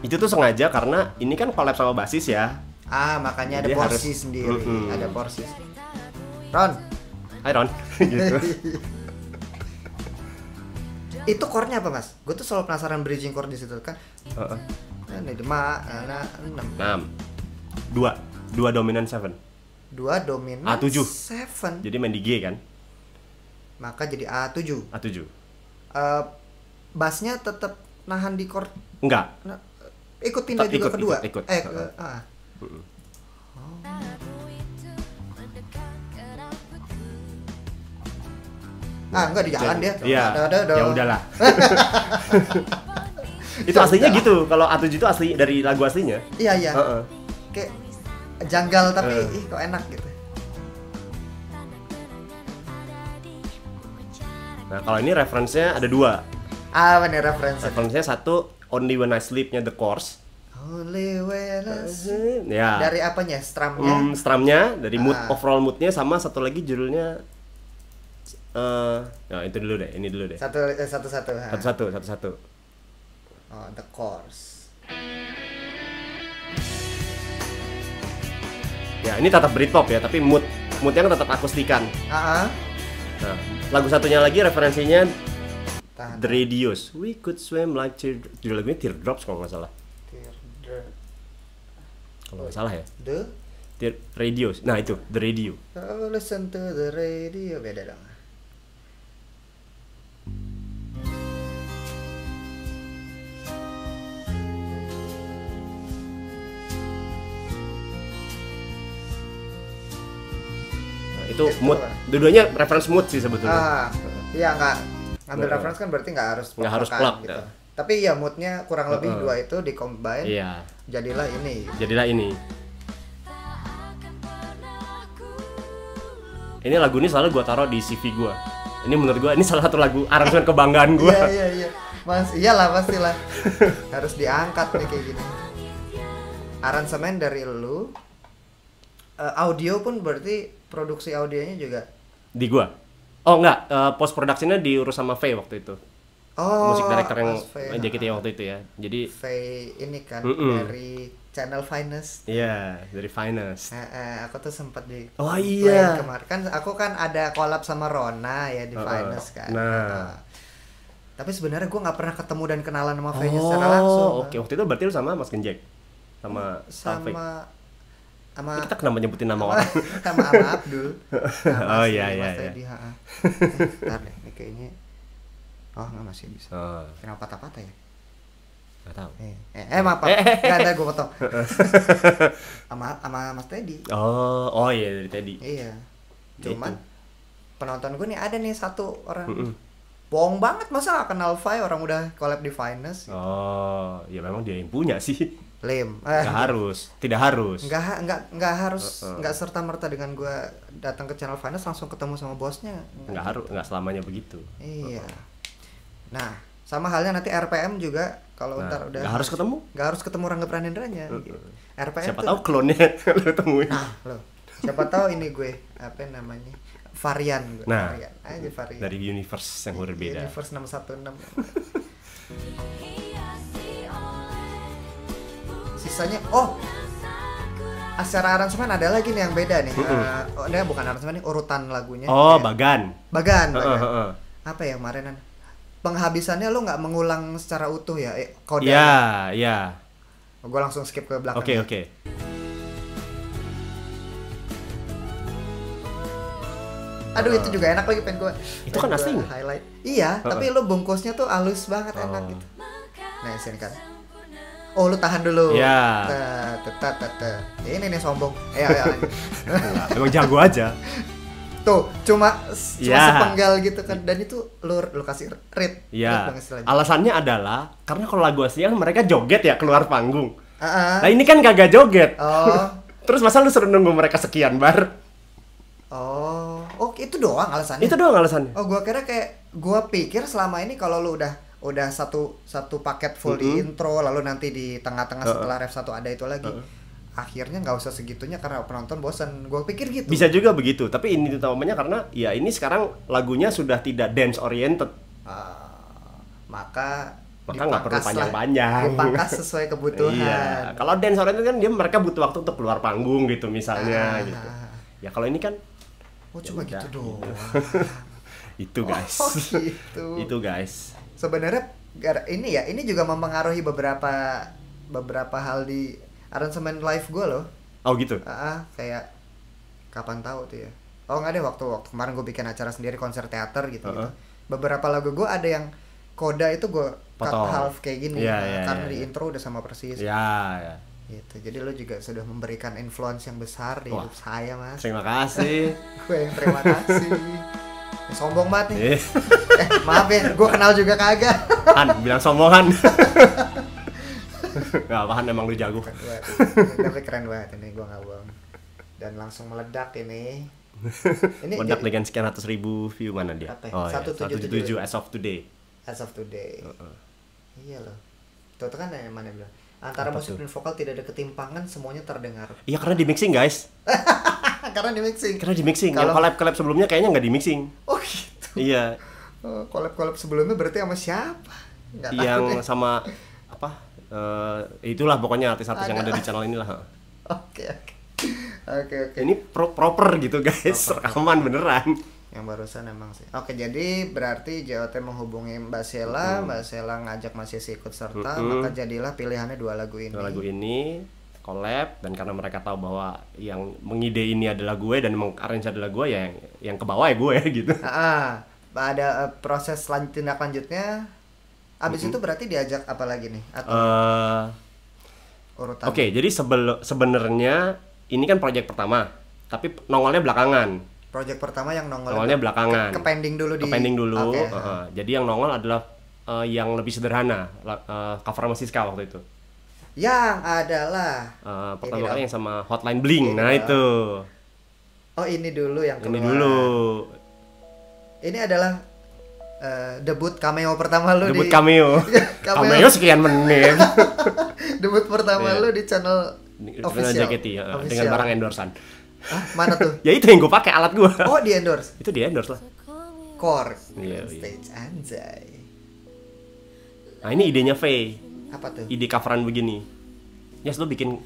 Itu tuh sengaja karena ini kan collab sama basis ya. Makanya jadi ada porsi sendiri, ada porsi. Ron. Hai Ron. Gitu. Itu chord-nya apa, Mas? Gue tuh selalu penasaran bridging chord di situ kan. Ini 6. 2 dominant 7. 2 dominant A7. 7. Jadi main di G kan? Maka jadi A7. A7. Bassnya tetap nahan di chord. Enggak. Ikut pindah juga kedua. Ikut. Enggak di jalan dia. Iya. Ya udahlah. Itu aslinya gitu. Kalau A7 itu asli dari lagu aslinya. Iya. Kayak janggal tapi kok enak gitu. Nah, kalau ini referensinya ada 2. Apa nih referensinya? Referensinya satu Only When I Sleep-nya The Course. Only When I Sleep. Ya. Dari apanya? Strumnya? Strumnya, dari overall moodnya, sama satu lagi judulnya itu dulu deh, ini dulu deh. Satu-satu. Oh, The Course. Ya, ini tetap Britpop ya, tapi moodnya kan tetap akustikan. Nah, lagu satunya lagi referensinya The Radios. We could swim like judul lagunya Teardrops kalau nggak salah. Kalau nggak salah ya. The Radios. Nah itu The Radio. Oh, listen to the radio. Beda dong. Itu mood, dua-duanya reference mood sih sebetulnya. Iya, ngambil reference kan berarti nggak harus plug gitu. Tapi ya moodnya kurang lebih dua itu di-combine. Iya. Jadilah ini. Ini lagu ini selalu gua taruh di CV gua. Ini menurut gua ini salah satu lagu aransemen kebanggaan gua. Iya. Mas, iyalah pastilah. Harus diangkat nih kayak gini. Aransemen dari lu. Audio pun berarti produksi audionya juga di gua. Oh enggak, post productionnya diurus sama Faye waktu itu. Musik director yang JKT waktu itu ya. Jadi Faye ini kan dari channel Finest. Iya, dari Finest. Aku tuh sempat di kemarin kan aku kan ada collab sama Rona ya di Finest kan. Nah. Tapi sebenarnya gue nggak pernah ketemu dan kenalan sama Faye secara langsung. Oke, waktu itu berarti lu sama Mas Genjek. Sama kita kenapa nyebutin nama orang? sama Abdul. Iya. Ntar deh, ini kayaknya nggak masih bisa. Kenapa patah-patah ya? Nggak tahu. Maaf. Nggak ada gue potong. sama Mas Teddy. Oh iya dari Teddy. Iya. Cuman penonton gue nih ada nih satu orang. Bohong banget, masa gak kenal Fai, orang udah collab di Finest. Ya memang dia yang punya sih. Lame. Tidak harus. Nggak harus, nggak serta merta dengan gue datang ke channel Finest langsung ketemu sama bosnya. Nggak selamanya begitu. Iya. Nah, sama halnya nanti RPM juga kalau ntar udah. Nggak harus ketemu. Nggak harus ketemu Rangga Pranindranya. Gitu. RPM siapa tahu klonnya lo temuin. Nah, siapa tahu ini gue apa namanya varian gue. Varian dari universe yang berbeda. Universe 616. Sisanya secara aransemen ada lagi nih yang beda nih. Ini bukan aransemen nih, urutan lagunya. Bagan. Apa ya kemarinan? Penghabisannya lo nggak mengulang secara utuh ya? Iya. Gue langsung skip ke belakang. Oke. Aduh itu juga enak lagi, pengen gue. Itu kan aslinya. Highlight. Iya, tapi lu bungkusnya tuh halus banget, enak gitu. Nah sini kan. Oh lu tahan dulu. Ya. Ini nih sombong. Ayo. Emang jago aja. Tuh cuma sepenggal gitu kan, dan itu lu kasih rate. Iya. Alasannya adalah karena kalau lagu aslinya mereka joget ya keluar panggung. Nah ini kan kagak joget. Terus masa lu suruh nunggu mereka sekian bar? Oh itu doang alasannya. Itu doang alasannya. Oh gua pikir selama ini kalau lu udah satu paket full di intro, lalu nanti di tengah-tengah setelah ref 1 ada itu lagi. Akhirnya nggak usah segitunya karena penonton bosan. Gue pikir gitu. Bisa juga begitu, tapi ini utamanya karena ya ini sekarang lagunya sudah tidak dance oriented. Maka nggak perlu panjang-panjang. Dipangkas sesuai kebutuhan. Iya. Kalau dance oriented kan mereka butuh waktu untuk keluar panggung gitu misalnya gitu. Ya kalau ini kan cuma gitu doang. Itu guys. Gitu. Itu guys. Sebenarnya ini juga mempengaruhi beberapa hal di aransemen live gue loh. Oh gitu. Kayak kapan tahu tuh ya. Oh nggak deh, waktu kemarin gue bikin acara sendiri, konser teater gitu. Beberapa lagu gue ada yang koda itu gue cut half kayak gini. Karena di intro udah sama persis. Ya. Gitu. Jadi lo juga sudah memberikan influence yang besar di hidup saya, Mas. Terima kasih. Gue yang terima kasih. Sombong banget nih. Maaf ya, gue kenal juga kagak. Bilang sombongan. Gak apaan, emang lu jago. Tapi keren banget ini, gue gak bohong. Dan langsung meledak ini. Meledak dengan sekian ratus ribu view, mana dia? 177 as of today. Iya loh. Tuh kan yang mana bilang, antara musik dan vokal tidak ada ketimpangan, semuanya terdengar. Iya karena di mixing guys. Karena di mixing. Yang collab sebelumnya kayaknya nggak di mixing. Oh gitu. Iya. Collab sebelumnya berarti sama siapa? Yang sama apa? Itulah pokoknya artis-artis yang ada di channel inilah. Oke. Ini proper gitu guys, rekaman beneran. Yang barusan emang sih. Oke, jadi berarti JOT menghubungi Mbak Sheila, Mbak Sheila ngajak Mas Yesi ikut serta, maka jadilah pilihannya dua lagu ini collab, dan karena mereka tahu bahwa yang mengide ini adalah gue dan mengarrange adalah gue, ya yang ke bawah ya gue gitu. Ada proses tindak lanjutnya. Abis itu berarti diajak apa lagi nih? Atau urutan? Oke, jadi sebenarnya ini kan proyek pertama, tapi nongolnya belakangan. Project pertama yang nongolnya belakangan. Ke pending dulu. Okay. Jadi yang nongol adalah yang lebih sederhana, cover sama Siska waktu itu. Yang adalah pertama kali yang sama Hotline Bling. Nah itu. Oh ini dulu yang keluar. Ini dulu. Ini adalah debut cameo pertama lu. Debut cameo. Cameo sekian menit. Debut pertama lu di channel official. Dengan barang endorsean. Mana tuh? Ya itu yang gue pakai, alat gue. Oh di endorse? Itu di endorse lah. Korg stage anjay. Nah ini idenya Faye. Apa tuh? Ide coveran begini. Yes, lu bikin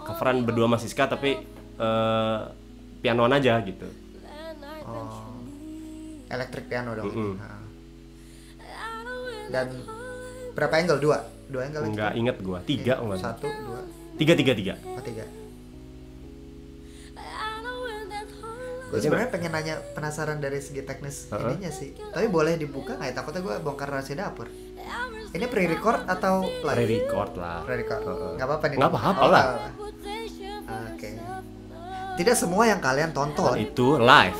coveran berdua sama Siska tapi pianoan aja gitu. Oh, elektrik piano dong. Dan berapa angle? Dua angle? Enggak inget gue. 3 enggak. 1, 2. 3. Oh 3. Gue sebenarnya pengen nanya, penasaran dari segi teknis ininya sih. Tapi boleh dibuka nggak ya? Takutnya gue bongkar rahasia dapur. Ini pre-record atau live? Pre-record lah. Nggak apa-apa nih. Nggak apa-apa lah. Oke. Tidak semua yang kalian tonton itu live.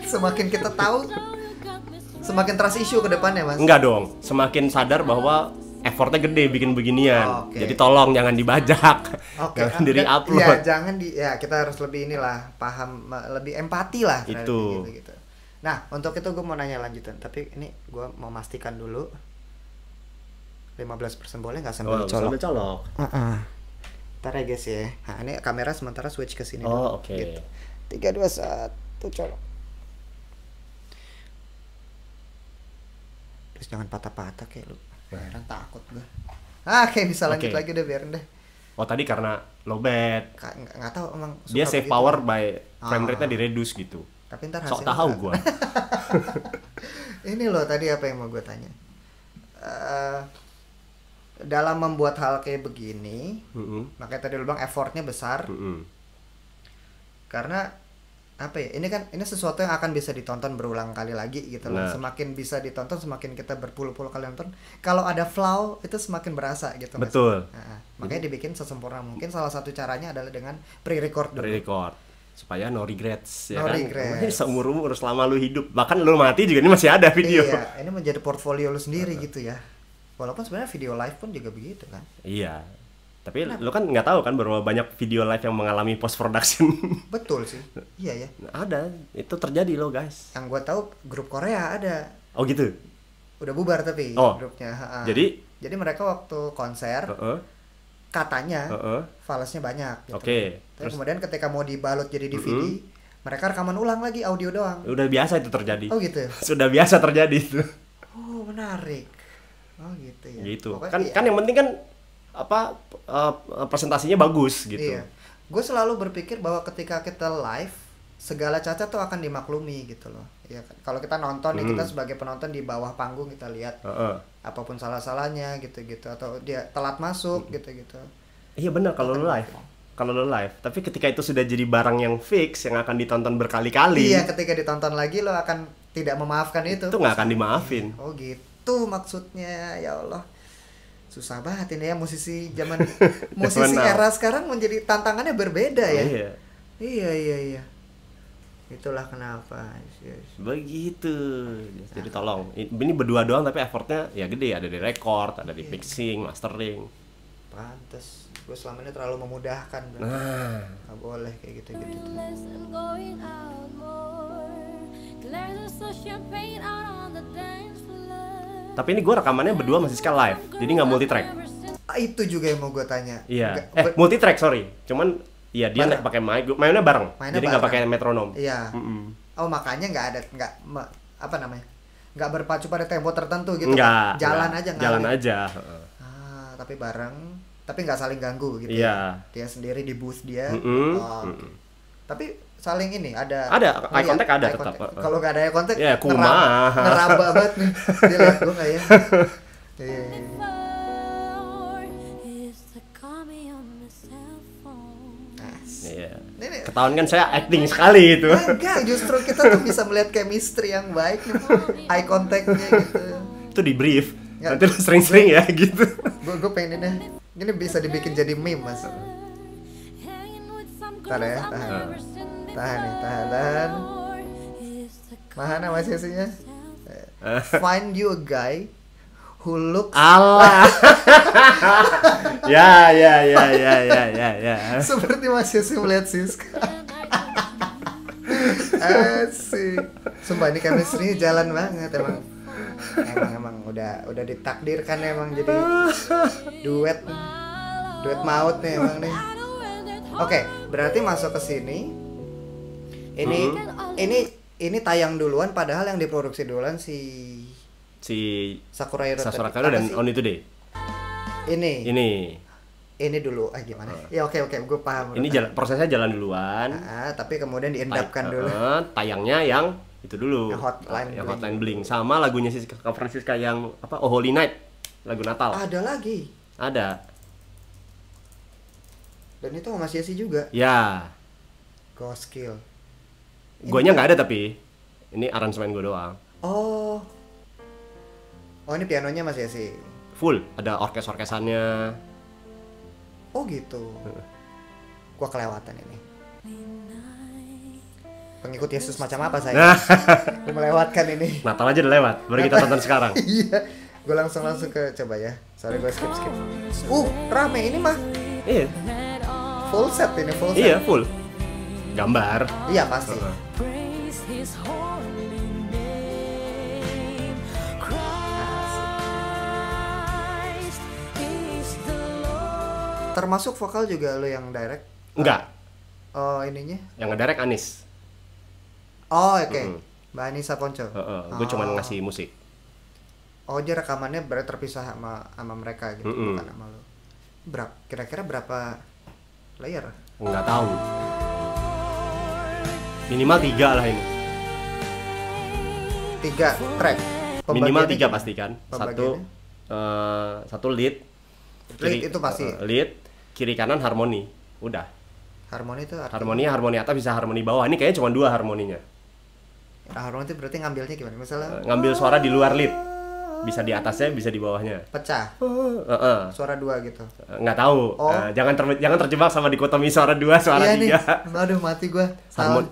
Semakin kita tahu, semakin trust issue ke depannya, Mas. Enggak dong. Semakin sadar bahwa effortnya gede bikin beginian. Jadi tolong jangan dibajak. Jangan di-upload. Ya, kita harus lebih paham, lebih empati lah itu. Gitu. Nah, untuk itu gue mau nanya lanjutan, tapi ini gue mau memastikan dulu 15% boleh nggak sambil colok? Sambil colok. Ntar ya guys ya. Nah, ini kamera sementara switch ke sini dulu. Oke. Gitu. 3, 2, 1 colok. Terus jangan patah-patah kayak lu. Heran takut gue. Oke, bisa lanjut lagi deh, biarin deh. Oh tadi karena lowbat. Nggak tahu emang. Dia save power by frame rate-nya di reduce gitu. Tapi ntar hasilnya. Sok tahu gue. Ini loh tadi apa yang mau gue tanya. dalam membuat hal kayak begini, Mm-mm. makanya tadi lu bilang effortnya besar. Mm-mm. Karena apa ya? Ini sesuatu yang akan bisa ditonton berulang kali lagi gitu loh. Nah. Semakin bisa ditonton, semakin kita berpuluh-puluh kali nonton. Kalau ada flaw itu semakin berasa gitu. Mas. Betul. Nah, makanya dibikin sesempurna mungkin. Salah satu caranya adalah dengan pre-record dulu. Pre-record supaya no regrets ya No kan. regrets. Ini seumur-umur selama lu hidup, bahkan lu mati juga ini masih ada video. Iya, ini menjadi portfolio lu sendiri gitu ya. Walaupun sebenarnya video live pun juga begitu kan. Iya. Tapi lu kan nggak tahu kan bahwa banyak video live yang mengalami post production. Betul sih. Iya ya. Ada, itu terjadi loh guys. Yang gue tahu grup Korea ada. Oh gitu. Udah bubar tapi Oh. grupnya. Jadi mereka waktu konser Heeh. katanya Heeh. filesnya banyak gitu. Oke. Tapi kemudian ketika mau dibalut jadi DVD, mereka rekaman ulang lagi audio doang. Udah biasa itu terjadi. Oh gitu. Sudah biasa terjadi itu. Oh, menarik. Oh gitu ya. Gitu. Pokoknya Kan yang penting kan apa presentasinya bagus gitu. Iya. Gue selalu berpikir bahwa ketika kita live, segala cacat tuh akan dimaklumi gitu loh. Ya kan. Kalau kita nonton nih, kita sebagai penonton di bawah panggung kita lihat Heeh. apapun salah-salahnya gitu-gitu, atau dia telat masuk gitu-gitu. Iya benar kalau lu live. Kalau lu live, tapi ketika itu sudah jadi barang yang fix yang akan ditonton berkali-kali, Iya, ketika ditonton lagi lo akan tidak memaafkan itu. itu nggak akan dimaafin. Oh gitu maksudnya, ya Allah. Susah banget ini ya musisi zaman musisi now. era sekarang menjadi tantangannya berbeda ya. Iya. Iya. Itulah kenapa. Yes. Begitu. Jadi tolong, ini berdua doang tapi effortnya ya gede, ada di record, ada di mixing, mastering. Pantes. Gue selama ini terlalu memudahkan. Nah, Gak boleh kayak gitu-gitu. tapi ini gue rekamannya berdua masih sekali live, jadi nggak multi track. Itu juga yang mau gue tanya. Iya. Multi track sorry. Cuman iya dia Bareng. pakai mic, mainnya bareng. Mainnya jadi nggak bareng. pakai metronom. Iya. Mm-mm. Oh makanya apa namanya? Nggak berpacu pada tempo tertentu gitu. Enggak. Jalan aja nggak. Jalan aja. Tapi bareng, tapi nggak saling ganggu gitu. Iya. Ya. Dia sendiri di booth dia. Mm-mm. Oh, oke. Tapi saling ini ada eye contact ada eye tetap. contact. Kalau nggak ada eye contact, Ya, kumaha. ngeraba banget nih. Dia lihat gue nggak ya? Iya. Iya. Ini Ketahuan kan saya acting sekali itu. enggak, justru kita tuh bisa melihat chemistry yang baik nih, eye contact-nya gitu. Itu di brief. Ya. Nanti lu sering-sering ya gitu. Gue pengennya ini bisa dibikin jadi meme mas. Ntar ya, tahan. Mana mas Yesinya? Find you a guy who looks Allah. ya. seperti Mas Yesi melihat Siska. Asik. Sumpah ini chemistry jalan banget emang udah ditakdirkan emang jadi duet maut nih emang nih. Oke, berarti masuk ke sini. Ini tayang duluan padahal yang diproduksi duluan si Sakura Hero dan On Today. Ini dulu gimana? Ya oke gue paham. Ini prosesnya jalan duluan. Tapi kemudian diendapkan dulu. Tayangnya yang itu dulu. Yang Hotline Bling sama lagunya Kak Francisca yang apa? Oh Holy Night, lagu Natal. Ada lagi. Ada. Dan itu sama Mas Yesi juga. Ya. Ghost Kill. Guanya nggak ada tapi ini aransemen gue doang. Oh ini pianonya Mas Yesi. Full, ada orkesannya. Oh gitu. Gua kelewatan ini. Pengikut Yesus macam apa saya? Gua melewatkan ini. Natal aja udah lewat, baru kita tonton sekarang. Iya. Gua langsung ke coba ya. Sorry gua skip. Rame ini mah. Iya. Full set ini, full set. Iya, full. Gambar. Iya pasti. Termasuk vokal juga lo yang direct? Enggak. Oh ininya? Yang ngedirect Anis. Oh oke. Mbak Anissa Ponco. Gue cuma ngasih musik. Oh dia rekamannya berarti terpisah sama mereka gitu, bukan sama lo. Kira-kira berapa layer? Nggak tahu. Minimal 3 lah ini. 3 track. Minimal 3 pasti kan. Satu lead, Lead itu pasti. Lead, kiri kanan harmoni. Udah. Harmoni itu Harmoni atas bisa harmoni bawah. Ini kayaknya cuma 2 harmoninya. harmoni itu berarti ngambilnya gimana? Misalnya Ngambil suara di luar lead. Bisa di atasnya, bisa di bawahnya. pecah. Suara 2 gitu. Nggak tahu. Jangan terjebak sama dikotomi suara 2, suara 3. Nih. Aduh, mati gua.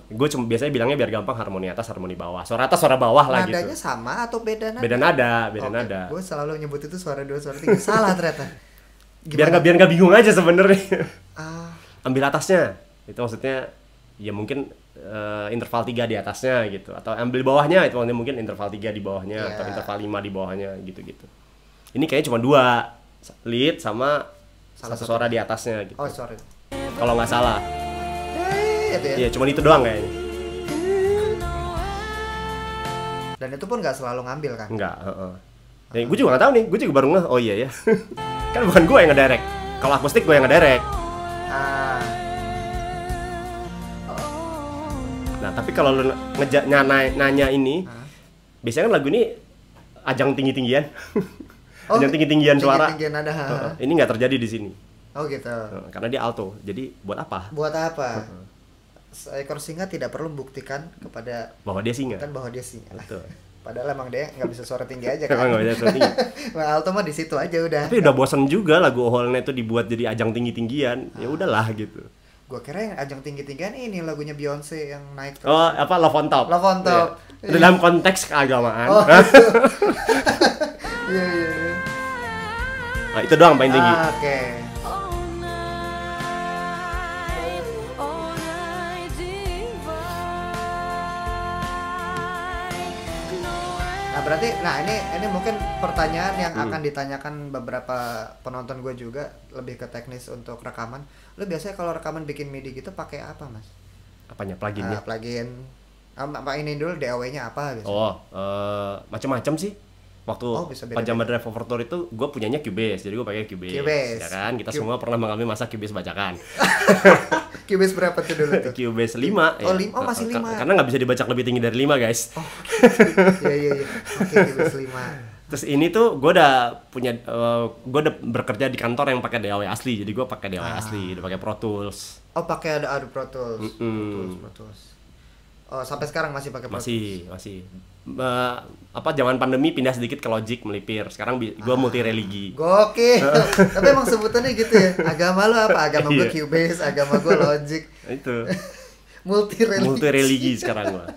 Gue cuma biasanya bilangnya biar gampang harmoni atas, harmoni bawah. Suara atas, suara bawah lah gitu. Nadanya sama atau beda nada? Beda nada. Gue selalu nyebut itu suara 2, suara 3. Salah ternyata. Biar nggak bingung aja sebenarnya. Ambil atasnya. Itu maksudnya ya mungkin interval 3 di atasnya gitu, atau ambil bawahnya itu mungkin interval 3 di bawahnya, atau interval 5 di bawahnya gitu. Ini kayaknya cuma 2, lead sama satu suara di atasnya gitu. Oh, sorry. Kalau nggak salah. Itu ya. Iya, cuma itu doang kayaknya. Dan itu pun nggak selalu ngambil kan? Enggak, Ya, gue juga nggak tahu nih, gue juga baru ngeh. Oh iya ya. Kan bukan gue yang ngedirect. Kalau akustik gue yang ngedirect. Nah, tapi kalau lu nanya ini, biasanya kan lagu ini ajang tinggi-tinggian. Ajang tinggi-tinggian suara. Tinggi-tinggian ada. Ini nggak terjadi di sini. Oh gitu. Karena dia alto. Jadi buat apa? Buat apa? Seekor singa tidak perlu membuktikan kepada bahwa dia singa. Kan bahwa dia singa. Betul. Padahal emang dia nggak bisa suara tinggi aja kan. Emang nggak bisa suara tinggi. Bang Alto mah di situ aja udah. Tapi udah bosen juga lagu Whole Night itu dibuat jadi ajang tinggi-tinggian. Ya udahlah gitu. Gua kira yang ajang tinggi-tinggian ini lagunya Beyonce yang naik terus. Oh, apa Love on Top. Love on Top. Ya. Dalam konteks keagamaan. Oh. Iya. Nah, itu doang paling tinggi. Oke. Nah, berarti ini mungkin pertanyaan yang akan ditanyakan beberapa penonton gue juga, lebih ke teknis untuk rekaman. Lu biasanya kalau rekaman bikin MIDI gitu pakai apa, Mas? Apanya, pluginnya? Plugin. Apa ini dulu DAW-nya apa biasanya? Oh, macam-macam sih. Waktu Pajama Drive Overture itu gue punyanya Cubase, jadi gue pakai Cubase. Ya kan, kita semua pernah mengalami masa Cubase bacakan. Cubase berapa tuh dulu tuh? Cubase 5. Oh, 5. Oh, masih 5. Karena nggak bisa dibacak lebih tinggi dari 5, guys. Oh, iya. Oke, Cubase 5. Terus ini tuh gue udah bekerja di kantor yang pakai DAW asli, jadi gue pakai DAW asli, udah pakai Pro Tools. Oh, pakai ada Pro Tools. Pro Tools. Oh, sampai sekarang masih pakai Pro Tools? Masih. Zaman pandemi pindah sedikit ke Logic, melipir. Sekarang gue multi religi. Gokil. Tapi emang sebutannya gitu ya. Agama lu apa? Agama gue Cubase, agama gue Logic. Itu. Multi religi sekarang gue.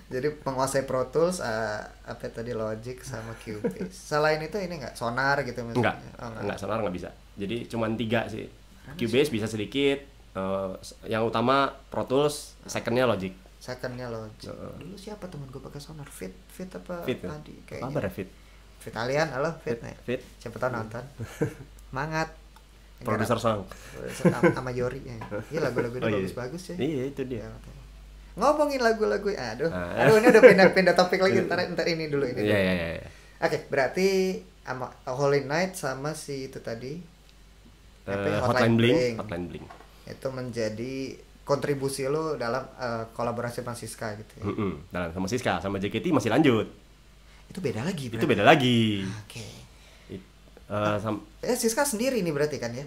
Jadi penguasai Pro Tools, apa tadi, Logic sama Cubase. Selain itu ini enggak sonar gitu misalnya? Enggak, sonar enggak bisa. Jadi cuman 3 sih. Cubase bisa sedikit. Yang utama Pro Tools, secondnya Logic. Secondnya Logic. Dulu siapa temen gue pakai sonar? Fit apa Fit, tadi kayaknya? Apa Fit? Fit Alian, halo Fit. Fit. Siapa tahu nonton. Mangat. Produser song. Sama Yori ya. Iya, lagu-lagunya bagus-bagus ya. Iya, itu dia. Ngomongin lagu-lagu, aduh ini udah pindah topik lagi, ntar ini dulu ini. Iya. Oke, berarti sama Whole Night sama si itu tadi Hotline Bling itu menjadi kontribusi lo dalam kolaborasi sama Siska gitu ya. Dalam sama Siska, sama JKT masih lanjut. Itu beda lagi berarti. Itu beda lagi. Oke. Siska sendiri nih berarti kan ya?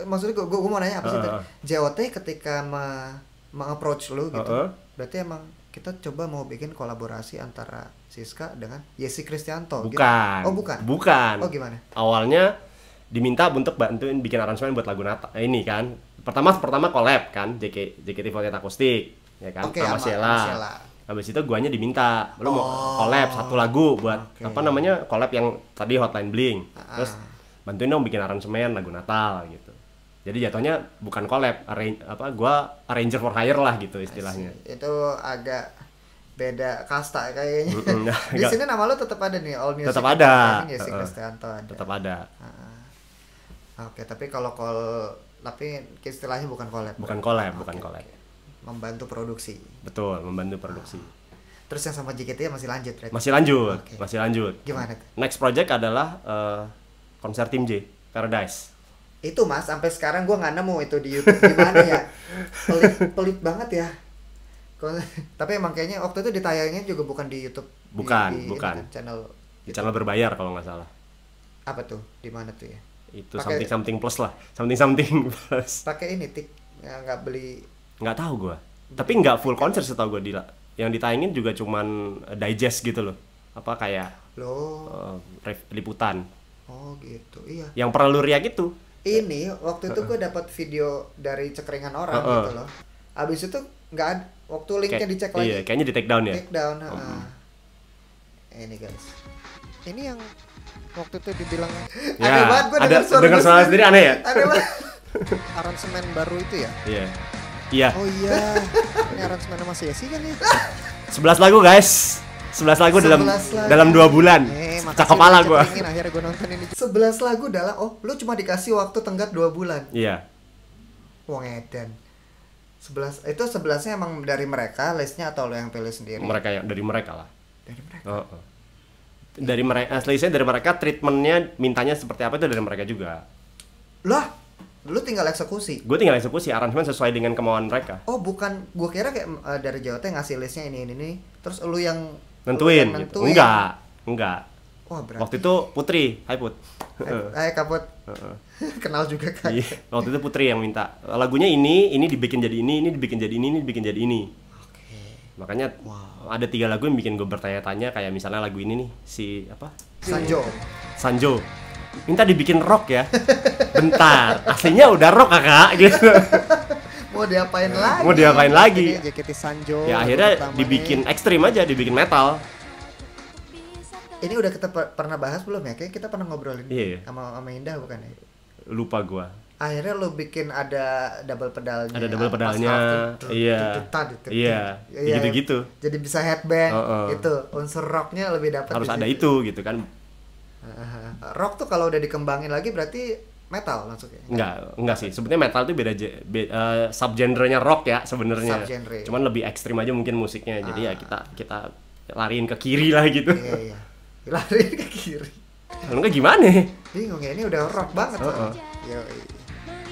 Maksudnya gue mau nanya apa sih tadi? JOT ketika meng-approach lu gitu. Berarti emang kita coba mau bikin kolaborasi antara Siska dengan Yesi Kristianto. Bukan. Gitu? Oh, bukan. Oh, gimana? Awalnya diminta untuk bantuin bikin aransemen buat lagu Natal. Ini kan. Pertama collab kan, JKT48 akustik, ya kan, sama Sheila. Habis itu guanya diminta, lu mau collab satu lagu buat collab yang tadi Hotline Bling. Terus bantuin dong bikin aransemen lagu Natal gitu. Jadi jatuhnya bukan collab, gua arranger for hire lah gitu istilahnya. Itu agak beda kasta kayaknya. Di sini nama lu tetap ada nih, All Music. Tetap ada. Tetap ada. Oke, tapi tapi istilahnya bukan collab. Bukan collab. Membantu produksi. Betul, membantu produksi. Terus yang sama JKT masih lanjut, right? Masih lanjut. Gimana tuh? Next project adalah konser Tim J, Paradise. Itu Mas, sampai sekarang gua nggak nemu itu di YouTube, gimana ya? Pelit banget ya. Tapi emang kayaknya waktu itu ditayangnya juga bukan di YouTube. Bukan. Channel berbayar kalau nggak salah. Apa tuh? Di mana tuh ya? Itu Pakai- something plus lah, something plus. Pakai ini tik nggak beli. Nggak tahu gua, tapi nggak full konser setahu gua yang ditayangin juga cuman digest gitu loh, apa kayak Loh. liputan. Oh gitu. Iya. Yang pernah lu riak itu. Ini waktu itu gue dapat video dari cekringan orang gitu loh. Abis itu nggak ada, waktu linknya dicek lagi. Iya, kayaknya di take down ya. Take down. Ini guys. Ini yang waktu itu dibilang Ya, aneh banget gue ada dengar suara sendiri aneh ya. Aneh banget. Aransemen baru itu ya? Iya. Iya. Oh iya. Ini aransemen masih Yesi kan ya? 11 lagu guys. 11 lagu 11 lagu. dalam 2 bulan. Cak kepala gua. Akhirnya gue nonton ini. 11 lagu dalam lu cuma dikasih waktu tenggat 2 bulan. Iya. Wong edan. 11 itu 11-nya emang dari mereka listnya atau lo yang pilih sendiri? Dari mereka lah. Dari mereka. Dari mereka, aslinya dari mereka, treatmentnya mintanya seperti apa itu dari mereka juga. Lah, lu tinggal eksekusi. Gue tinggal eksekusi aransemen sesuai dengan kemauan mereka. Oh, bukan, gue kira kayak dari Jawa Tengah ngasih listnya ini. Terus lu yang Nentuin. Gitu. Enggak. Wah, berarti. Waktu itu Putri, hai Put. Hai Kaput. Kenal juga kan. Iya, waktu itu Putri yang minta. Lagunya ini dibikin jadi ini dibikin jadi ini dibikin jadi ini. Oke. Makanya ada 3 lagu yang bikin gue bertanya-tanya, kayak misalnya lagu ini nih, si apa? Sanjo. Minta dibikin rock ya. Bentar, aslinya udah rock kakak gitu. Mau diapain lagi? Ini JKT Sanjo. Ya akhirnya dibikin ekstrim aja, dibikin metal. Ini udah kita pernah bahas belum ya? Kayak kita pernah ngobrolin sama Indah bukan ya? Lupa gua. Akhirnya lu bikin ada double pedalnya. Ada double pedalnya. Iya. Iya. Gitu-gitu. Jadi bisa headbang gitu. Unsur rocknya lebih dapat. Harus ada itu gitu kan. Rock tuh kalau udah dikembangin lagi berarti metal maksudnya? Enggak sih. Sebenarnya metal tuh beda subgenrenya rock ya sebenarnya. Subgenre. Cuman lebih ekstrim aja mungkin musiknya. Jadi ya kita lariin ke kiri lah gitu. Iya. Lariin ke kiri. Kalau enggak gimana? Bingung ya, ini udah rock banget.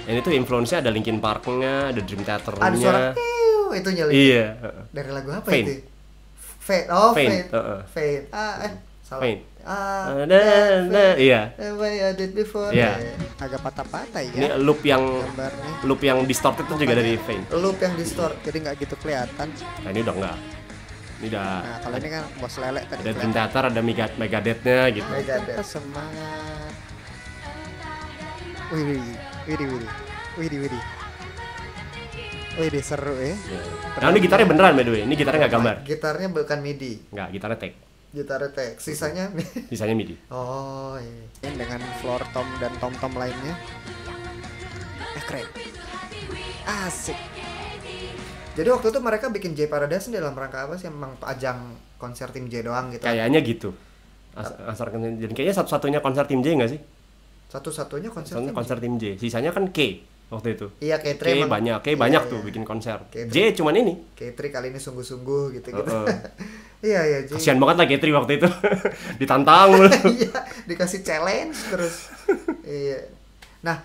Ini tuh influence-nya ada Linkin Park-nya, ada Dream Theater-nya. Ada suara itu nyelip. Iya. Dari lagu apa Faint. itu? Faint. Oh, Faint. Faint. Salah. Faint. Faint. Iya. The way I did before. Iya. Agak patah-patah ya. Ini loop yang distorted itu juga dari Faint. Loop yang distort, jadi nggak gitu kelihatan. Nah ini udah enggak. Ini udah. Nah kalau ini kan bos lele tadi. Ada Dream Theater, ada Megadeth-nya gitu. Megadeth. Semangat. Widih seru ya. Nah ini gitarnya beneran by the way, ini gitarnya nggak gambar. Gitarnya bukan MIDI. Nggak, gitarnya take. Gitarnya take, sisanya MIDI. Oh iya. Dengan floor tom dan tom lainnya. Keren. Asik. Jadi waktu itu mereka bikin J Paradise dalam rangka apa sih? Emang ajang konser tim J doang gitu? Kayaknya gitu. Jadi kayaknya satu-satunya konser tim J nggak sih? Satu-satunya konser tim J. Sisanya kan K waktu itu. Iya, K3 banyak tuh bikin konser. K3. J cuman ini. K3 kali ini sungguh-sungguh gitu. Iya J. Kasian banget lah K3 waktu itu. Ditantang lu. Iya, dikasih challenge terus. Iya. Nah,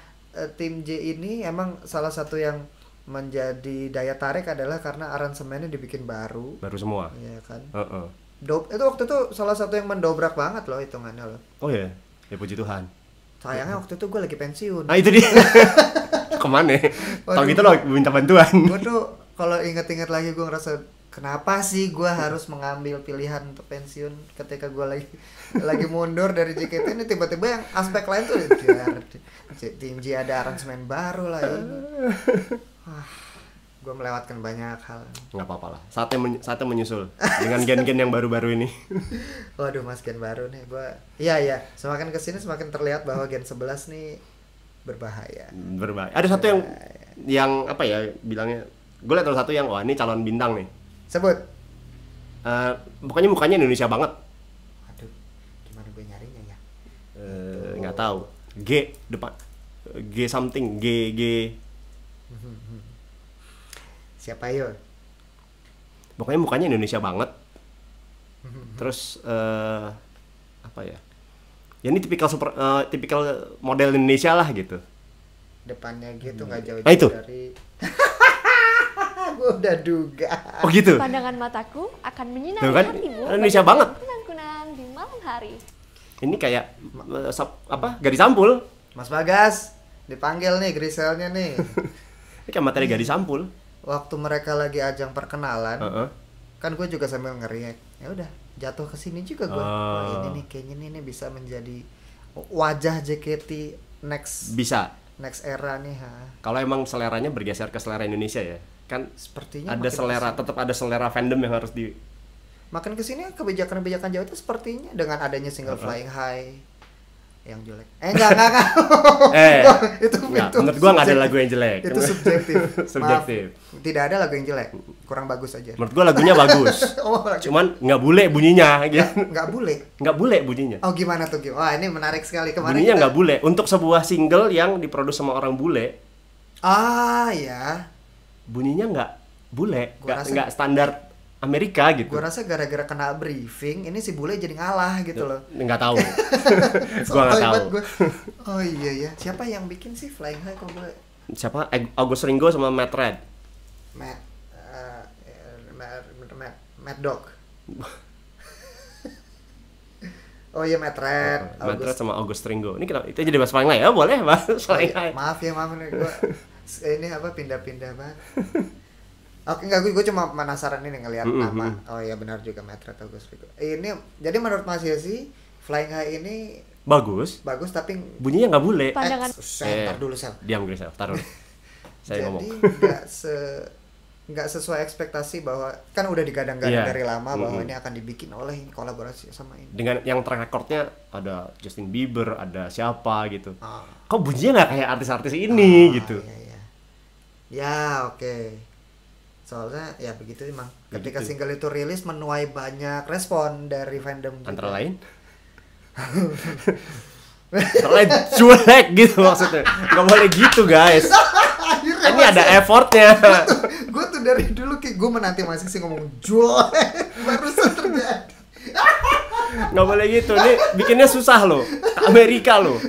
tim J ini emang salah satu yang menjadi daya tarik adalah karena aransemennya dibikin baru semua. Iya kan. Itu waktu itu salah satu yang mendobrak banget loh hitungannya loh. Oh ya, ya puji Tuhan. Sayangnya waktu itu gue lagi pensiun. Ah itu dia. Kemana? Tahu gitu lo minta bantuan. Gue tuh kalau inget-inget lagi gue ngerasa kenapa sih gue harus mengambil pilihan untuk pensiun ketika gue lagi mundur dari JKT ini, tiba-tiba yang aspek lain tuh tim J ada aransemen baru lah ini. Gue melewatkan banyak hal. Nggak apa-apa lah. Saatnya menyusul dengan gen-gen yang baru-baru ini. Waduh mas, gen baru nih gue. Iya. Semakin kesini semakin terlihat bahwa gen 11 nih berbahaya. Ada satu yang apa ya bilangnya? Gue lihat satu yang ini calon bintang nih. Sebut. Pokoknya mukanya Indonesia banget. Aduh, gimana gue nyarinya ya? Nggak tahu. G depan. G something. G. Siapa yo? Pokoknya mukanya Indonesia banget. Terus apa ya? Ya ini tipikal model Indonesia lah gitu. Depannya gitu nggak jauh itu dari. Gue udah duga. Oh gitu. Pandangan mataku akan menyinari kan? hatimu. Indonesia banget. Kunang-kunang di malam hari. Ini kayak gadis sampul. Mas Bagas dipanggil nih Griselnya nih. Ini kayak materi gadis sampul. Waktu mereka lagi ajang perkenalan, kan gue juga sambil ngeriak. Ya udah, jatuh ke sini juga gue. Oh, ini nih kayaknya ini bisa menjadi wajah JKT next era nih. Kalau emang seleranya bergeser ke selera Indonesia ya, kan sepertinya ada selera, tetap ada selera fandom yang harus di. Makin kesini kebijakan Jawa itu sepertinya dengan adanya single Flying High yang jelek. Enggak. itu menurut gua nggak ada lagu yang jelek. Itu subjektif. Subjektif. Maaf, tidak ada lagu yang jelek, kurang bagus aja. Menurut gua lagunya bagus. Cuman nggak bule bunyinya gitu. Nggak bule bunyinya. Oh, gimana tuh? Wah, ini menarik sekali. Kemarin bunyinya nggak bule untuk sebuah single yang diproduksi sama orang bule. Ah, ya. Bunyinya nggak bule, nggak standar Amerika gitu. Gue rasa gara-gara kena briefing ini si bule jadi ngalah gitu loh. Nggak tahu. Gue nggak tahu. Oh iya ya. Siapa yang bikin sih Flying High kalau boleh? Siapa? August Ringo sama Matt Red. Matt Dog. Oh iya Matt Red. Matt Red sama August Ringo. Ini kenapa? Itu jadi bahas Flying High ya? Boleh bahas Flying High. Maaf nih gue. Ini pindah-pindah banget. Oke, enggak, gue cuma penasaran ini ngelihat nama. Oh iya benar juga Matt Red August Ringo. Ini jadi menurut Mas Yosi Flying High ini bagus tapi bunyinya nggak bule. Ntar dulu Sel. Diam Grisel, taruh. Saya ngomong. Jadi nggak sesuai ekspektasi bahwa kan udah digadang-gadang dari lama bahwa ini akan dibikin oleh kolaborasi sama ini. Dengan yang track recordnya ada Justin Bieber, ada siapa gitu. Kok bunyinya nggak kayak artis-artis ini gitu? Iya. Ya oke. Soalnya ya begitu emang. Ketika single itu rilis menuai banyak respon dari fandom juga. Antara lain jelek gitu maksudnya. Nggak boleh gitu guys. Ini ada effortnya. Gue tuh dari dulu kayak gue menanti masih sih ngomong jelek barusan terjadi. Nggak boleh gitu. Ini bikinnya susah loh. Amerika loh.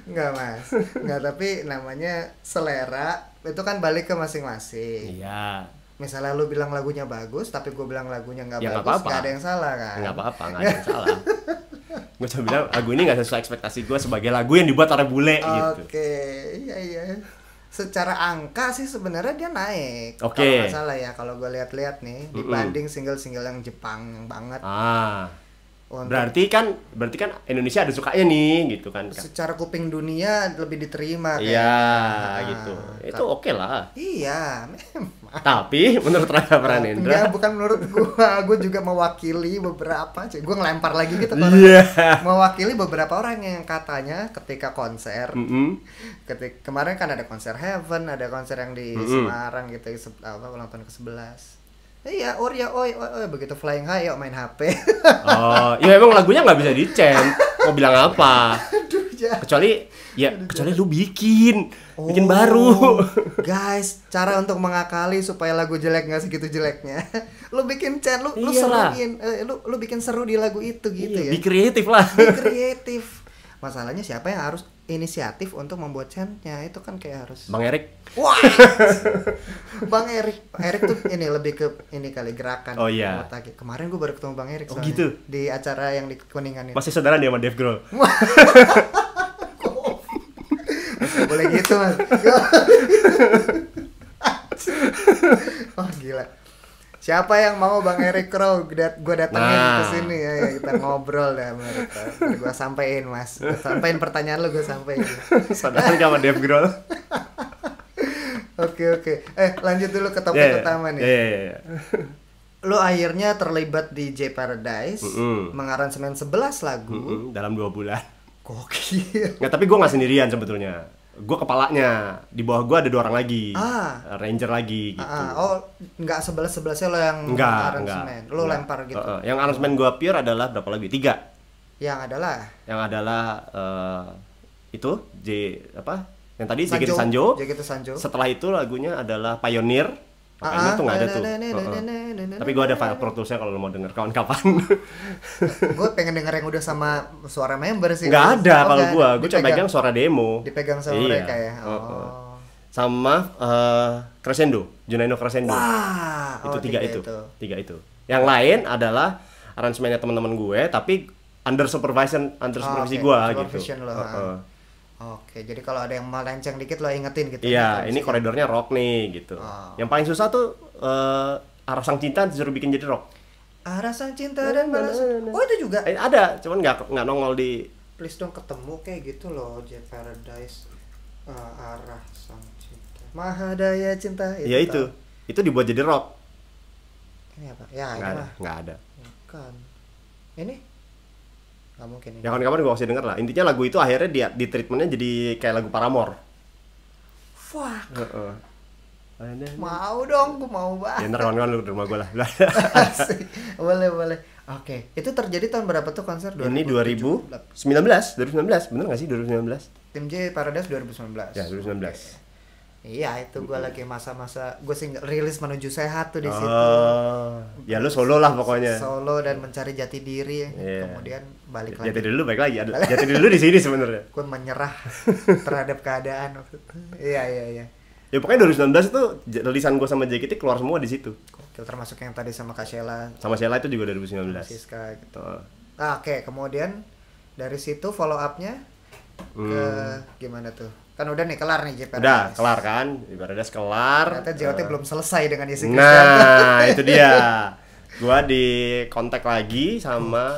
Enggak mas, enggak, tapi namanya selera itu kan balik ke masing-masing. Iya. Misalnya lu bilang lagunya bagus, tapi gue bilang lagunya nggak ya, bagus, nggak ada yang salah kan? Nggak apa-apa, nggak ada yang salah. Gue cuma bilang lagu ini nggak sesuai ekspektasi gue sebagai lagu yang dibuat oleh bule gitu. Oke, iya. Secara angka sih sebenarnya dia naik. Oke. Kalau nggak salah ya, kalau gue lihat-lihat nih dibanding single-single yang Jepang banget. Berarti kan Indonesia ada sukanya nih gitu kan. Secara kuping dunia lebih diterima kayak. Iya gitu. Itu oke lah. Iya, memang. Tapi menurut Rangga Pranendra. Enggak, bukan menurut gue juga mewakili beberapa. Gue ngelempar lagi gitu kan. Mewakili beberapa orang yang katanya ketika konser. Kemarin kan ada konser Heaven, ada konser yang di Semarang gitu, ulang tahun ke-11. Iya, oi, begitu Flying High, yuk main HP. Oh, ya emang lagunya nggak bisa dicen. Mau bilang apa? Aduh, kecuali lu bikin baru. Guys, cara untuk mengakali supaya lagu jelek nggak segitu jeleknya, lu bikin lu seruin, lu bikin seru di lagu itu gitu ya. Be kreatif lah. Be kreatif. Masalahnya siapa yang harus inisiatif untuk membuat chantnya, itu kan kayak harus Bang Erik. Wah. Bang Erik tuh ini lebih ke ini kali gerakan. Oh iya. Kemarin gue baru ketemu Bang Erik soalnya. Oh gitu. Di acara yang di Kuningan itu. Masih saudara dia sama Dave Grohl. Boleh gitu mas. Oh gila. Siapa yang mau Bang Erik Crow gue datengin ke sini ya, kita ngobrol deh mereka. Gue sampein mas, sampein pertanyaan lu, gue sampein. Saudara sama Dave Grohl. Oke. Lanjut dulu ke topik utama nih. Iya. Lu akhirnya terlibat di J Paradise, mengaransemen 11 lagu dalam 2 bulan. Gokil. Nggak, tapi gue nggak sendirian sebetulnya. Gue kepalanya, di bawah gue ada 2 orang lagi, ranger lagi gitu. Oh, nggak 11-11-nya lo yang aransemen, lo lempar gitu. Yang aransemen gue pure adalah berapa lagu? 3. Yang adalah itu yang tadi JKT Sanjo. Setelah itu lagunya adalah Pioneer. Pioneer tuh nggak ada tuh. Tapi gue ada file Pro Tools-nya kalau lo mau denger kapan-kapan. Gue pengen denger yang udah sama suara member sih. Nggak ada kalau gue cuma pegang suara demo. Dipegang sama mereka ya. Sama Crescendo, Junaino Crescendo. Wah, itu 3 itu. Yang lain adalah aransemennya teman-teman gue, tapi under supervisi oke. gua Supervision gitu. lo, Oke, jadi kalau ada yang melenceng dikit lo ingetin gitu. Iya, gitu, ini misalnya. koridornya rock nih gitu. Yang paling susah tuh arah sang cinta disuruh bikin jadi rock. Arah sang cinta dan balas. Oh itu juga. Ada, cuman nggak nongol di. Please dong ketemu kayak gitu loh, Jet Paradise. Arah sang cinta. Mahadaya cinta. Ya itu. Tau. Itu dibuat jadi rock. Ini apa? Ya Nggak ini ada, mah. nggak ada. Bukan. Ini? Nggak mungkin ini. Ya kawan-kawan gue kasih denger lah. Intinya lagu itu akhirnya dia di treatmentnya jadi kayak lagu Paramore. Fuck. Heeh. Mau dong, gue mau Ya banget. ntar kawan-kawan lu ke rumah gue lah. Asik. Boleh. Oke, itu terjadi tahun berapa tuh konser? Ini 2019, bener nggak sih 2019? Tim J Paradise 2019. Ya 2019. Iya, itu gue lagi masa-masa gue single rilis menuju sehat tuh di situ. Oh, ya lu solo lah pokoknya. Solo dan mencari jati diri. Iya. Kemudian balik Jati lagi. diri lu baik lagi. Jati diri lu di sini sebenarnya. Gue menyerah terhadap keadaan waktu itu. Iya. Ya pokoknya 2019 itu rilisan gue sama JKT keluar semua di situ. Gokil, termasuk yang tadi sama Kak Sheila, Sama Sheila itu juga 2019. Siska gitu. Oh. Oke, kemudian dari situ follow up-nya ke gimana tuh? Kan udah nih kelar nih JP. Udah kelar kan? Paradise kelar. Ternyata JOT belum selesai dengan isi Nah, itu dia. Gua di kontak lagi sama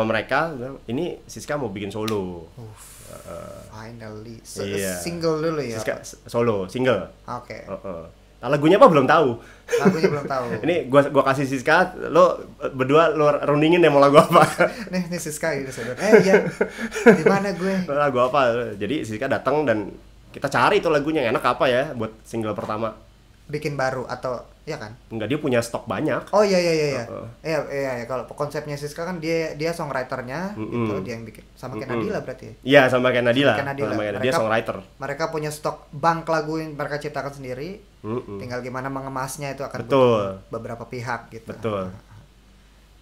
mereka, bilang, ini Siska mau bikin solo. Finally. Iya. Single dulu ya. Siska solo, single. Oke. Nah, lagunya apa belum tahu. Lagunya belum tahu. Ini gua kasih Siska, lo berdua lo rundingin deh mau lagu apa. nih Siska gitu saudara. Iya. Di mana gue? Lagu apa? Jadi Siska datang dan kita cari itu lagunya yang enak apa ya buat single pertama. Bikin baru atau ya kan? Enggak, dia punya stok banyak. Oh iya. Iya, kalau konsepnya Siska kan dia songwriter-nya gitu, dia yang bikin sama kayak Nadila berarti. Iya, sama kayak Nadila. Sama kayak Nadila. Dia songwriter. Mereka punya stok bank lagu yang mereka ciptakan sendiri. Tinggal gimana mengemasnya itu akan Betul. butuh beberapa pihak gitu. Betul.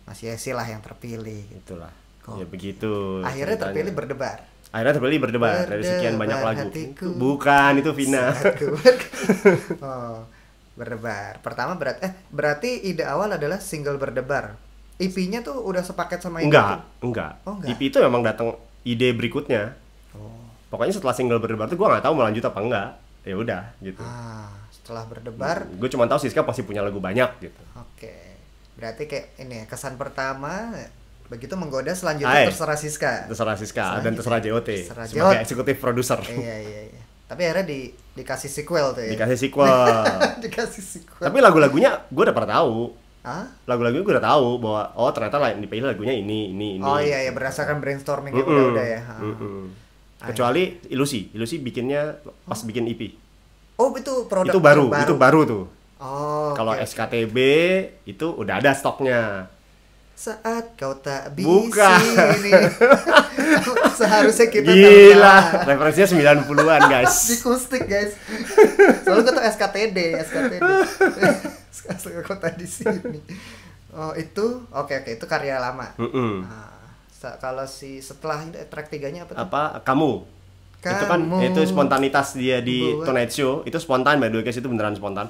Mas Yesi lah yang terpilih. Itulah. Kok. Ya begitu. Akhirnya ceritanya. terpilih berdebar. Akhirnya terpilih berdebar dari sekian banyak Berdebar lagu. hatiku. Bukan, itu Vina. Oh, berdebar. Pertama berarti ide awal adalah single berdebar. EP-nya tuh udah sepaket sama itu. Enggak. Oh, enggak. EP itu memang datang ide berikutnya. Oh. Pokoknya setelah single berdebar tuh gua nggak tahu mau lanjut apa enggak. Ya udah gitu. Setelah berdebar. Gue cuma tahu Siska pasti punya lagu banyak gitu. Oke. Berarti kayak ini ya, kesan pertama begitu menggoda, selanjutnya terserah Siska. Terserah Siska dan terserah JOT Terserah sebagai JOT. eksekutif produser. Iya. Tapi akhirnya dikasih sequel tuh ya. Dikasih sequel. Dikasih sequel. Tapi lagu-lagunya gue udah pernah tahu. Hah? Lagu-lagunya gue udah tahu bahwa ternyata yang dipilih lagunya ini. Oh iya, berdasarkan brainstorming yang udah ya. Kecuali Ilusi bikinnya pas bikin EP. Oh, itu produk Itu baru tuh. Oh. Kalau oke. SKTB itu udah ada stoknya. Saat kau tak bisa Bukan. ini. Seharusnya kita Gila, tahu. referensinya 90-an guys. Di kustik guys. Soalnya gue tuh SKTD. Sekarang kota di sini. Oh itu, oke itu karya lama. Kalau setelah track 3-nya apa tuh? Kamu. Itu kan itu spontanitas dia di Tonight Show. Itu spontan, by the way guys, itu beneran spontan.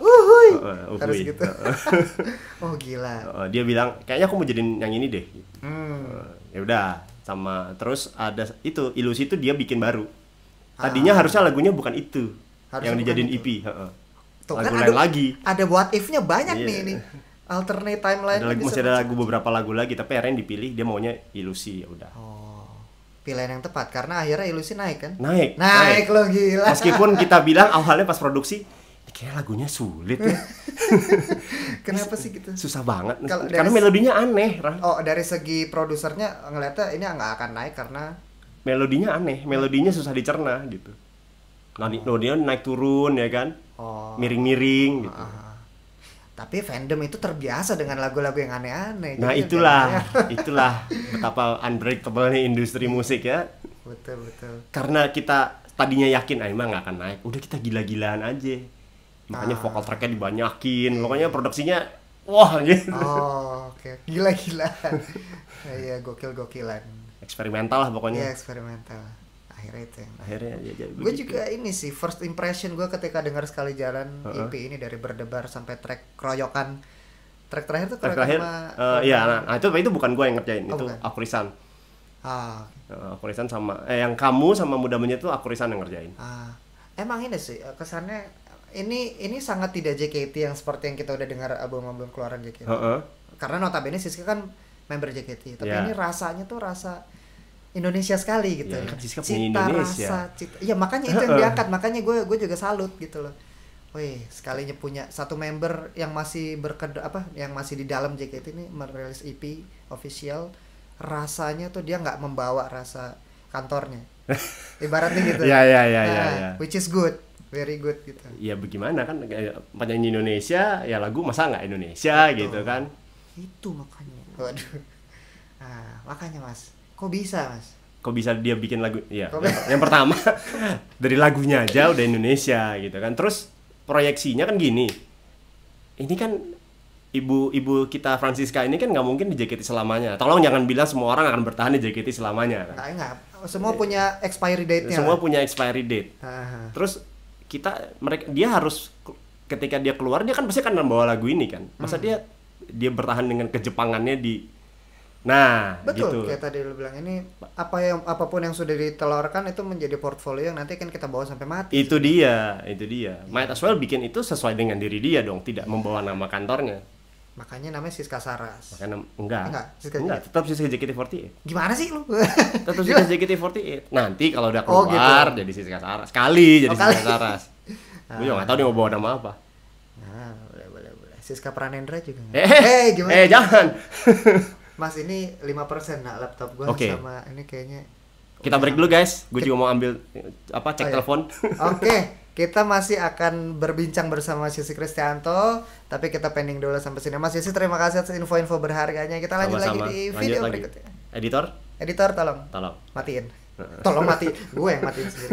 Harus gitu. Oh gila. Dia bilang kayaknya aku mau jadiin yang ini deh. Ya udah, sama terus ada itu Ilusi itu dia bikin baru. Tadinya harusnya lagunya bukan itu. Harusnya yang dijadiin itu. EP, Tuh, lagu kan lain lagi. Ada what if-nya banyak Iya. nih ini. Alternate timeline. Masih ada beberapa lagu lagi, tapi akhirnya yang dipilih dia maunya Ilusi, ya udah. Pilihan yang tepat karena akhirnya Ilusi naik kan? Naik lo gila. Meskipun kita bilang awalnya pas produksi kayak lagunya sulit ya. Kenapa sih gitu? Susah banget. Karena melodinya aneh, Oh, dari segi produsernya ngeliatnya ini nggak akan naik karena melodinya aneh, melodinya susah dicerna gitu. Dia naik turun ya kan? Miring-miring gitu. Tapi fandom itu terbiasa dengan lagu-lagu yang aneh-aneh. Nah, jadi itulah betapa unbreakable-nya industri musik ya. Betul. Karena kita tadinya yakin emang nggak akan naik, udah kita gila-gilaan aja. Makanya vokal tracknya dibanyakin, pokoknya produksinya wah gitu. Oke. Gila-gilaan. Iya, gokil-gokilan. Eksperimental lah pokoknya. Iya, eksperimental. Akhirnya ya, gue juga ini sih first impression gue ketika dengar Sekali Jalan EP ini dari berdebar sampai track terakhir tuh iya, nah itu bukan gue yang ngerjain, itu bukan. Afrisan. Aku Risan sama yang kamu sama Muda Monyet tuh aku Risan yang ngerjain. Emang ini sih kesannya ini sangat tidak JKT yang seperti yang kita udah dengar album-album keluaran JKT. Karena notabene Siska kan member JKT, tapi ini rasanya tuh rasa Indonesia sekali gitu. Kan Siska punya cita Indonesia. rasa, iya makanya itu yang diangkat, makanya gue juga salut gitu loh. Wih, sekalinya punya satu member yang masih yang masih di dalam JKT ini merilis EP official, rasanya tuh dia nggak membawa rasa kantornya. Ibaratnya gitu. Ya. Which is good, very good gitu. Ya bagaimana kan penyanyi Indonesia, ya lagu masa nggak Indonesia. Betul. Gitu kan. Itu makanya. Waduh. Makanya Mas, kok bisa Mas? Kok bisa dia bikin lagu? Ya. Yang pertama dari lagunya aja udah Indonesia gitu kan. Terus proyeksinya kan gini. Ini kan ibu kita Francisca ini kan nggak mungkin di JKT selamanya. Tolong jangan bilang semua orang akan bertahan di JKT selamanya kan. Enggak. Semua punya expiry date-nya. Semua punya expiry date. Terus dia harus ketika dia keluar dia kan pasti akan membawa lagu ini kan. Masa dia bertahan dengan kejepangannya di betul, gitu. Kayak tadi lu bilang ini apapun yang sudah ditelurkan itu menjadi portfolio yang nanti kan kita bawa sampai mati. Itu dia. Might as well bikin itu sesuai dengan diri dia dong, tidak membawa nama kantornya. Makanya namanya Siska Saras. Enggak, tetap Siska JKT48. Gimana sih lu? Tetap Siska JKT48. Nanti kalau udah keluar gitu. Jadi Siska Saras. Sekali jadi Siska Saras. Gue juga nggak tahu dia mau bawa nama apa. Boleh. Siska Pranendra juga. Gimana? Jangan. Mas, ini 5% laptop gue sama ini kayaknya. Kita break dulu guys. Gue juga mau ambil cek telepon. Oke. Kita masih akan berbincang bersama Sisi Kristianto, tapi kita pending dulu sampai sini. Mas Sisi, terima kasih atas info-info berharganya. Kita lanjut lagi di video berikutnya. Editor, tolong. Matiin. Tolong mati. Gue yang matiin sendiri.